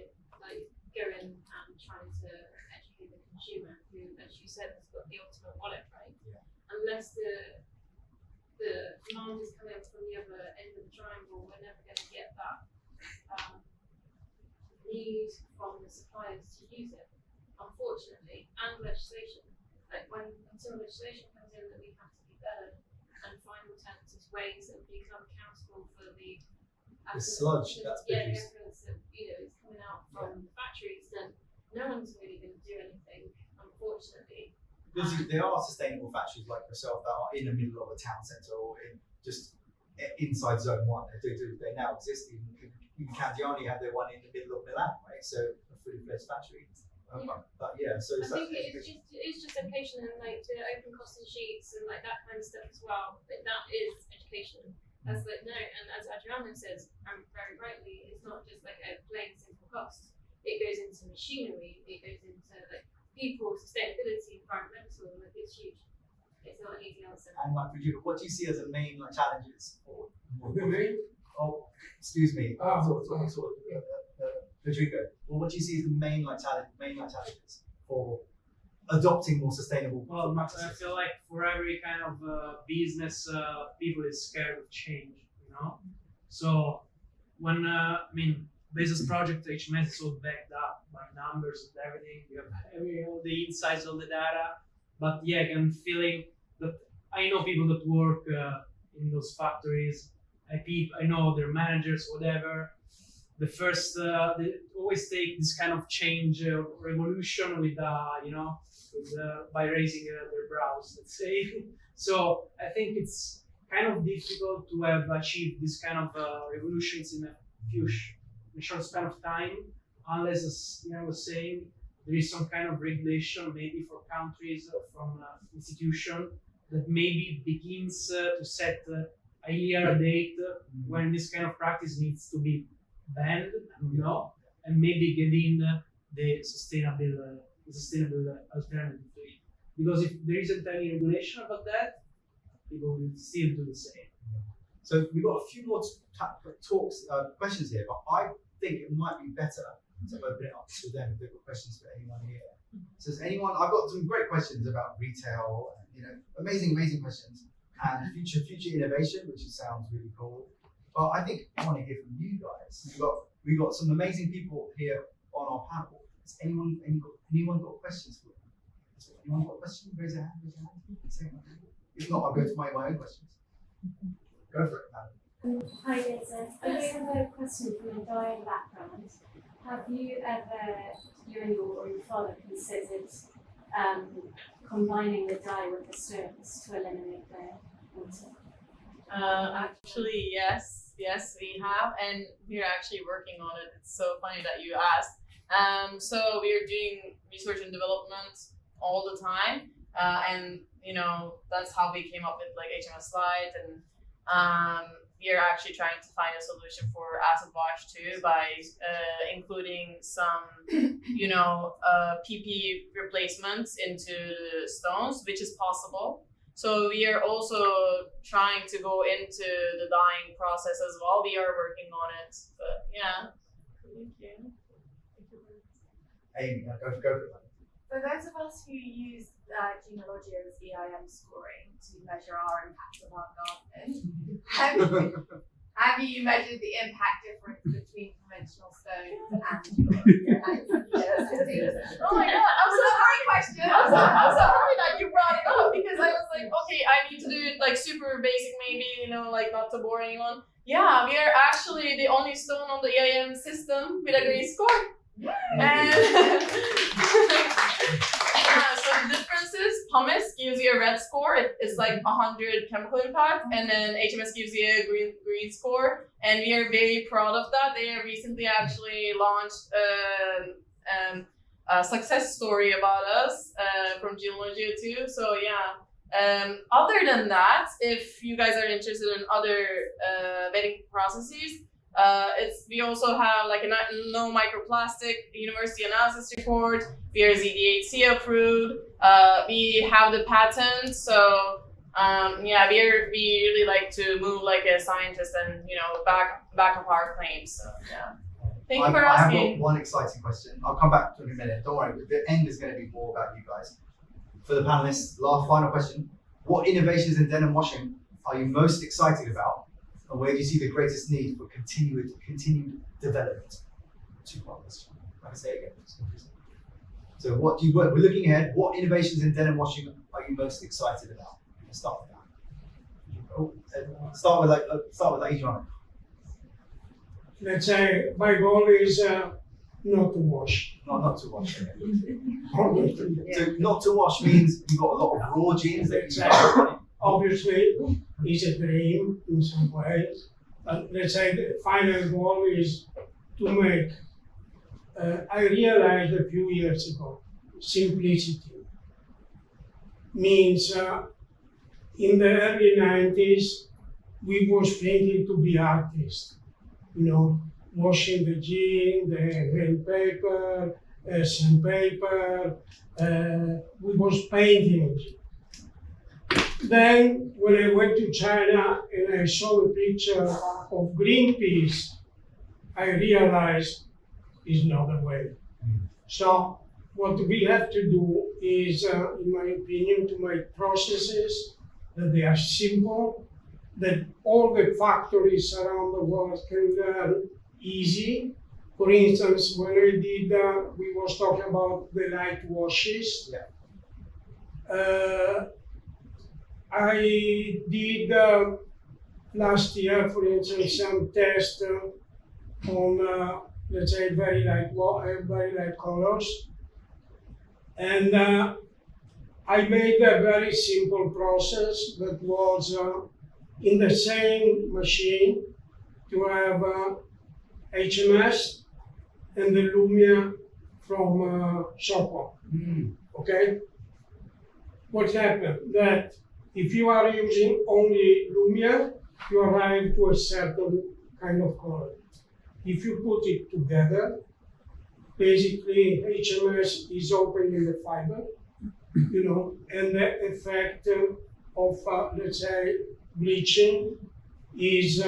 Speaker 9: going and trying to educate the consumer, who, as you said, has got the ultimate wallet, right?
Speaker 3: Yeah.
Speaker 9: Unless the the demand is coming from the other end of the triangle, we're never going to get that need from the suppliers to use it, unfortunately, and legislation. Like until legislation comes in that we have to be better and find alternative ways and become accountable for the
Speaker 3: sludge that's produced.
Speaker 9: The evidence that is coming out from the factories, then no one's really going to do anything, unfortunately.
Speaker 3: There are sustainable factories like yourself that are in the middle of a town centre or inside Zone 1. They now exist. Even Candiani have their one in the middle of Milan, right? So a fully fledged factory. But yeah, so
Speaker 9: I think it's just education and like the open costing sheets and like that kind of stuff as well. Like that is education. That's like no, and as Adriano says, very rightly, it's not just like a plain simple cost. It goes into machinery. It goes into like people, sustainability, environmental. Like it's huge. It's not an easy answer.
Speaker 3: And like Federico, what do you see as the main challenges for? Oh, excuse me. Federico, well, what do you see as the main challenges for adopting more sustainable practices?
Speaker 10: I feel like for every kind of business, people is scared of change, So when Beyza's project HMS is all backed up by numbers and everything. You have all the insights, all the data. But yeah, I'm feeling that I know people that work in those factories. I know their managers, whatever. The first, they always take this kind of change, revolution with, by raising their brows, let's say. So I think it's kind of difficult to have achieved this kind of revolutions in a short span of time, unless, as I was saying, there is some kind of regulation, maybe for countries or from institution that maybe begins to set a year, a date when this kind of practice needs to be banned, and maybe get in the sustainable alternative to it. Because if there isn't any regulation about that, people will still do the same.
Speaker 3: So we've got a few more questions here, but I think it might be better to open it up to them if they've got questions for anyone here. So does anyone? I've got some great questions about retail, amazing questions, and future innovation, which sounds really cool. But I think I want to hear from you guys. We've got some amazing people here on our panel. Has anyone got questions for them? Anyone got questions? Raise your hand. If not, I'll go to my own questions. Go for it, Adam.
Speaker 11: Hi, Beyza. I just have a question from a dyeing background. Have you ever, you or your father, considered combining the dye with the stones to eliminate the water?
Speaker 1: Actually, yes, we have, and we're actually working on it. It's so funny that you asked. So we are doing research and development all the time, and that's how we came up with like HMS slides, and we are actually trying to find a solution for acid wash too by including some PP replacements into the stones, which is possible. So we are also trying to go into the dyeing process as well. We are working on it, but yeah. Thank you.
Speaker 3: Amy, go for it.
Speaker 12: For those of us who use Genealogia's EIM scoring to measure our impact of our gardening, have you measured the impact difference between conventional stones and
Speaker 1: Oh my god, I'm so
Speaker 12: great question.
Speaker 1: I'm so happy that you brought it up because I was like, okay, I need to do it like super basic, maybe, like not to bore anyone. Yeah, we are actually the only stone on the EIM system with a green score. And so the difference is pumice gives you a red score. It's like 100 chemical impact, and then HMS gives you a green score, and we are very proud of that. They recently actually launched a success story about us from Genealogia too. So yeah. Other than that, if you guys are interested in other vetting processes, we also have like a no microplastic university analysis report. We are ZDHC approved. We have the patent, so we really like to move like a scientist and back up our claims. So yeah. Thank you for asking.
Speaker 3: I have got one exciting question. I'll come back to it in a minute. Don't worry. The end is going to be more about you guys. For the panelists, final question: what innovations in denim washing are you most excited about, and where do you see the greatest need for continued development? Two-part question. I can say it again. So we're looking ahead, what innovations in denim washing are you most excited about? Let's start with that. Start with Adriano.
Speaker 8: Let's say my goal is not to wash.
Speaker 3: Not to wash.
Speaker 8: Only
Speaker 3: So not to wash means you've got a lot of raw jeans that you
Speaker 8: obviously, it's a dream in some way. Let's say the final goal is to make. I realized a few years ago, simplicity means in the early 90s, we was thinking to be artists, washing the jean, the hand paper, sandpaper, we was painting. Then when I went to China and I saw a picture of Greenpeace, I realized it's not the way. So what we have to do is, in my opinion, to make processes that they are simple, that all the factories around the world can learn easy. For instance, when I did, we was talking about the light washes. I did last year, for instance, some tests on, let's say, very light colors. And I made a very simple process that was in the same machine to have HMS and the Lumia from Sofia. Okay? What happened? That if you are using only Lumia, you arrive to a certain kind of color. If you put it together, basically HMS is opening the fiber, and the effect of, let's say, bleaching is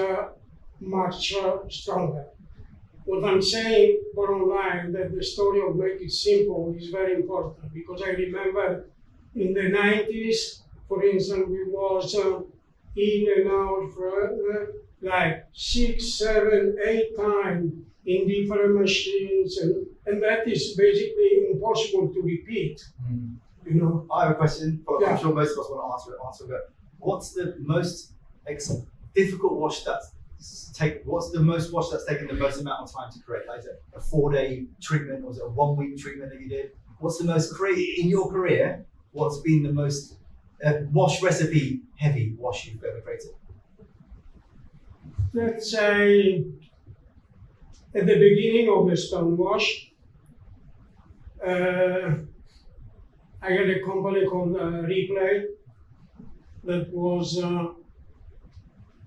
Speaker 8: much stronger. What I'm saying, bottom line, that the story of Make It Simple is very important, because I remember in the 90s, for instance, we was in and out for like 6, 7, 8 times in different machines, and that is basically impossible to repeat.
Speaker 3: I have a question, but I'm sure most of us want to answer, but what's the most difficult wash what's the most wash that's taken the most amount of time to create? Like, is it a 4-day treatment, or is it a 1-week treatment that you did? What's the most in your career, what's been the most wash recipe heavy wash you've ever created?
Speaker 8: Let's say at the beginning of the stone wash, I had a company called Replay that was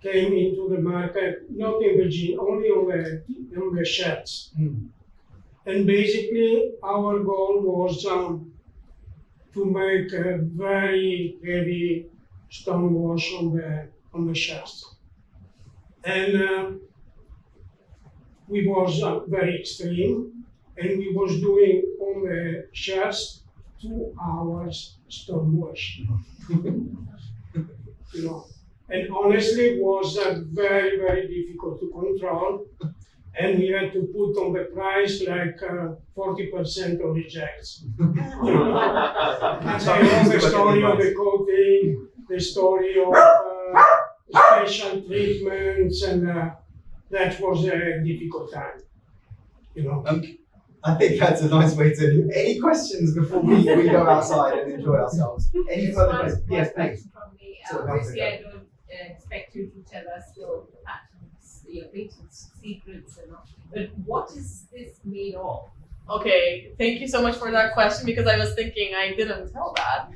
Speaker 8: came into the market, not in the jean, only on the shirts. And basically our goal was to make a very heavy stone wash on the shirts. And we was very extreme, and we was doing on the shirts 2 hours stone wash. And honestly, it was very, very difficult to control. And we had to put on the price like 40% of rejects. And I know the story of the coating, the story of special treatments, and that was a difficult time.
Speaker 3: I think that's a nice way to. Any questions before we go outside and enjoy ourselves? Any further questions? Yes, please.
Speaker 13: From me, obviously, I don't expect you to tell us your patterns, your patent secrets, and all. But what is this made of?
Speaker 1: Okay, thank you so much for that question, because I was thinking I didn't tell that.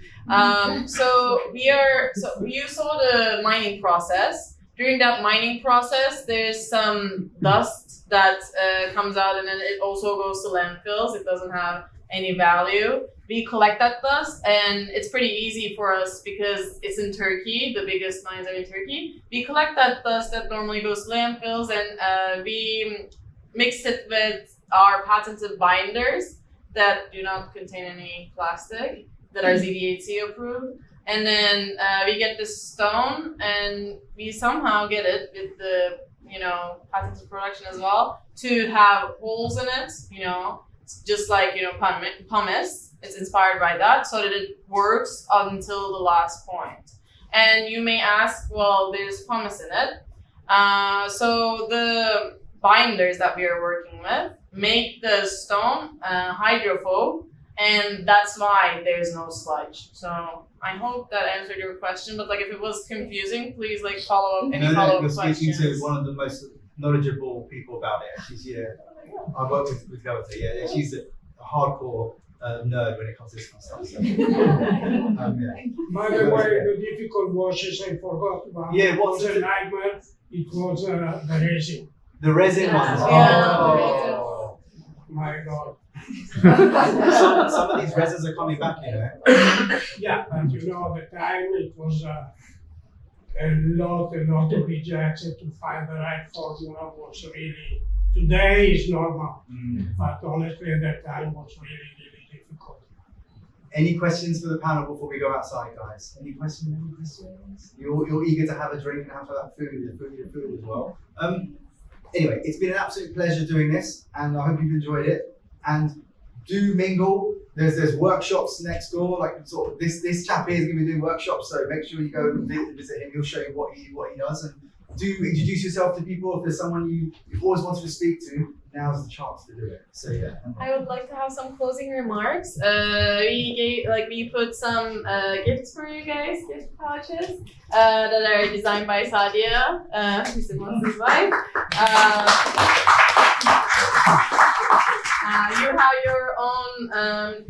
Speaker 1: So you saw the mining process. During that mining process, there's some dust that comes out, and then it also goes to landfills. It doesn't have any value. We collect that dust, and it's pretty easy for us because it's in Turkey. The biggest mines are in Turkey. We collect that dust that normally goes to landfills, and we mix it with our patented binders that do not contain any plastic, that are ZDHC approved. and then we get the stone, and we somehow get it with the patented production as well to have holes in it. Just like pumice. It's inspired by that, so that it works until the last point. And you may ask, well, there's pumice in it. So the binders that we are working with make the stone hydrophobe, and that's why there's no sludge. So I hope that answered your question, but if it was confusing, please follow up any follow-up questions.
Speaker 3: You're speaking to one of the most knowledgeable people about it. She's I work with Delta. Yeah, she's a hardcore nerd when it comes to this kind of stuff. So.
Speaker 8: By the way, the difficult washes I forgot about.
Speaker 3: Yeah,
Speaker 8: what was a nightmare? It was the resin.
Speaker 3: The resin ones.
Speaker 8: Oh, my God.
Speaker 3: Some of these resins are coming back,
Speaker 8: Yeah, but at the time it was a lot of rejection to find the right formula was really. Today is normal, but honestly at that time was really difficult.
Speaker 3: Any questions for the panel before we go outside, guys? Any questions? You're eager to have a drink and have that food as well. Anyway, it's been an absolute pleasure doing this, and I hope you've enjoyed it. And do mingle. There's workshops next door. This chap here is going to be doing workshops, so make sure you go and visit him. He'll show you what he does. And do introduce yourself to people. If there's someone you've always wanted to speak to, now's the chance to do it. So yeah.
Speaker 1: I would like to have some closing remarks. We put some gifts for you guys, gift pouches that are designed by Sadia, Mr. Mohsin's wife. You have your own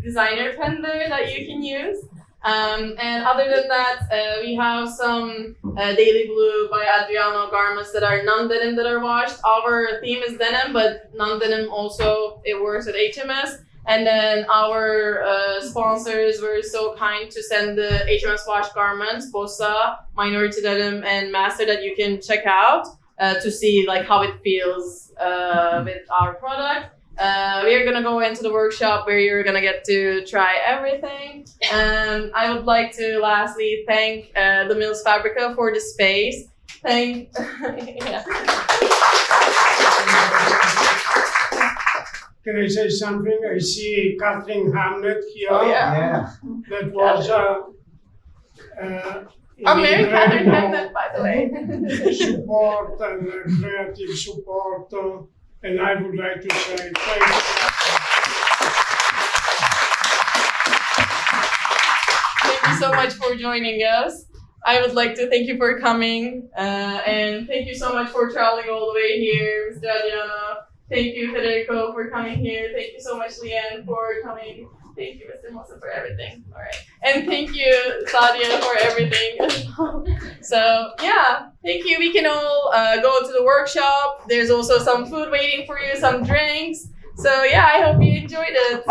Speaker 1: designer pen there that you can use. And other than that, we have some Daily Blue by Adriano garments that are non-denim that are washed. Our theme is denim, but non-denim also, it works at HMS. And then our sponsors were so kind to send the HMS washed garments, Beyza, Minority Denim, and Master that you can check out to see how it feels with our product. We are gonna go into the workshop where you're gonna get to try everything. I would like to lastly thank the Mills Fabrica for the space. Can
Speaker 8: I say something? I see Catherine Hamlet here.
Speaker 1: Oh, yeah.
Speaker 8: That was
Speaker 1: American Catherine Hamlet, by the way.
Speaker 8: Support and creative support. And I would like to say thank you.
Speaker 1: Thank you so much for joining us. I would like to thank you for coming, and thank you so much for traveling all the way here, Mr. Adriano. Thank you, Federico, for coming here. Thank you so much, Leanne, for coming. Thank you, Mr. Mohsin, for everything. All right. And thank you, Sadia, for everything. So, yeah, thank you. We can all go to the workshop. There's also some food waiting for you, some drinks. So, yeah, I hope you enjoyed it.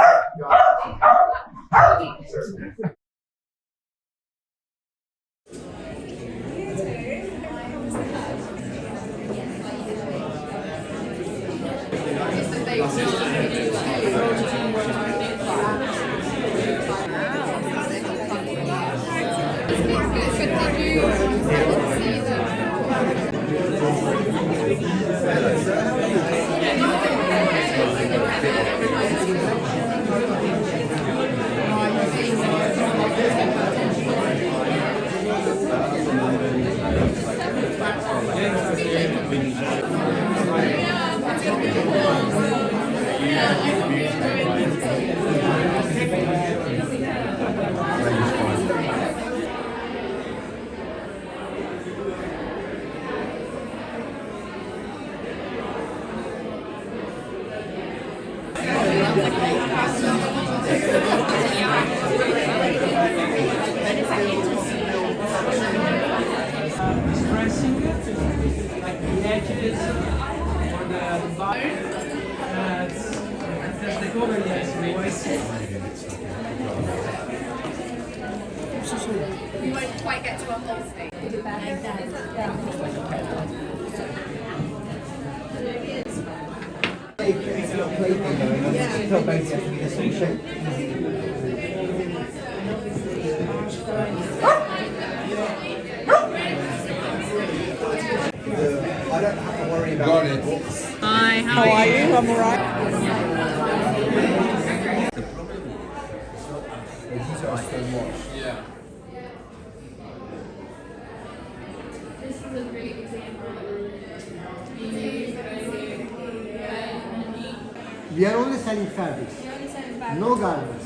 Speaker 12: We won't quite get to a whole state.
Speaker 7: Yeah.
Speaker 14: summarize.
Speaker 15: Yeah.
Speaker 9: This is a great example.
Speaker 7: We are only selling fabrics, no garments.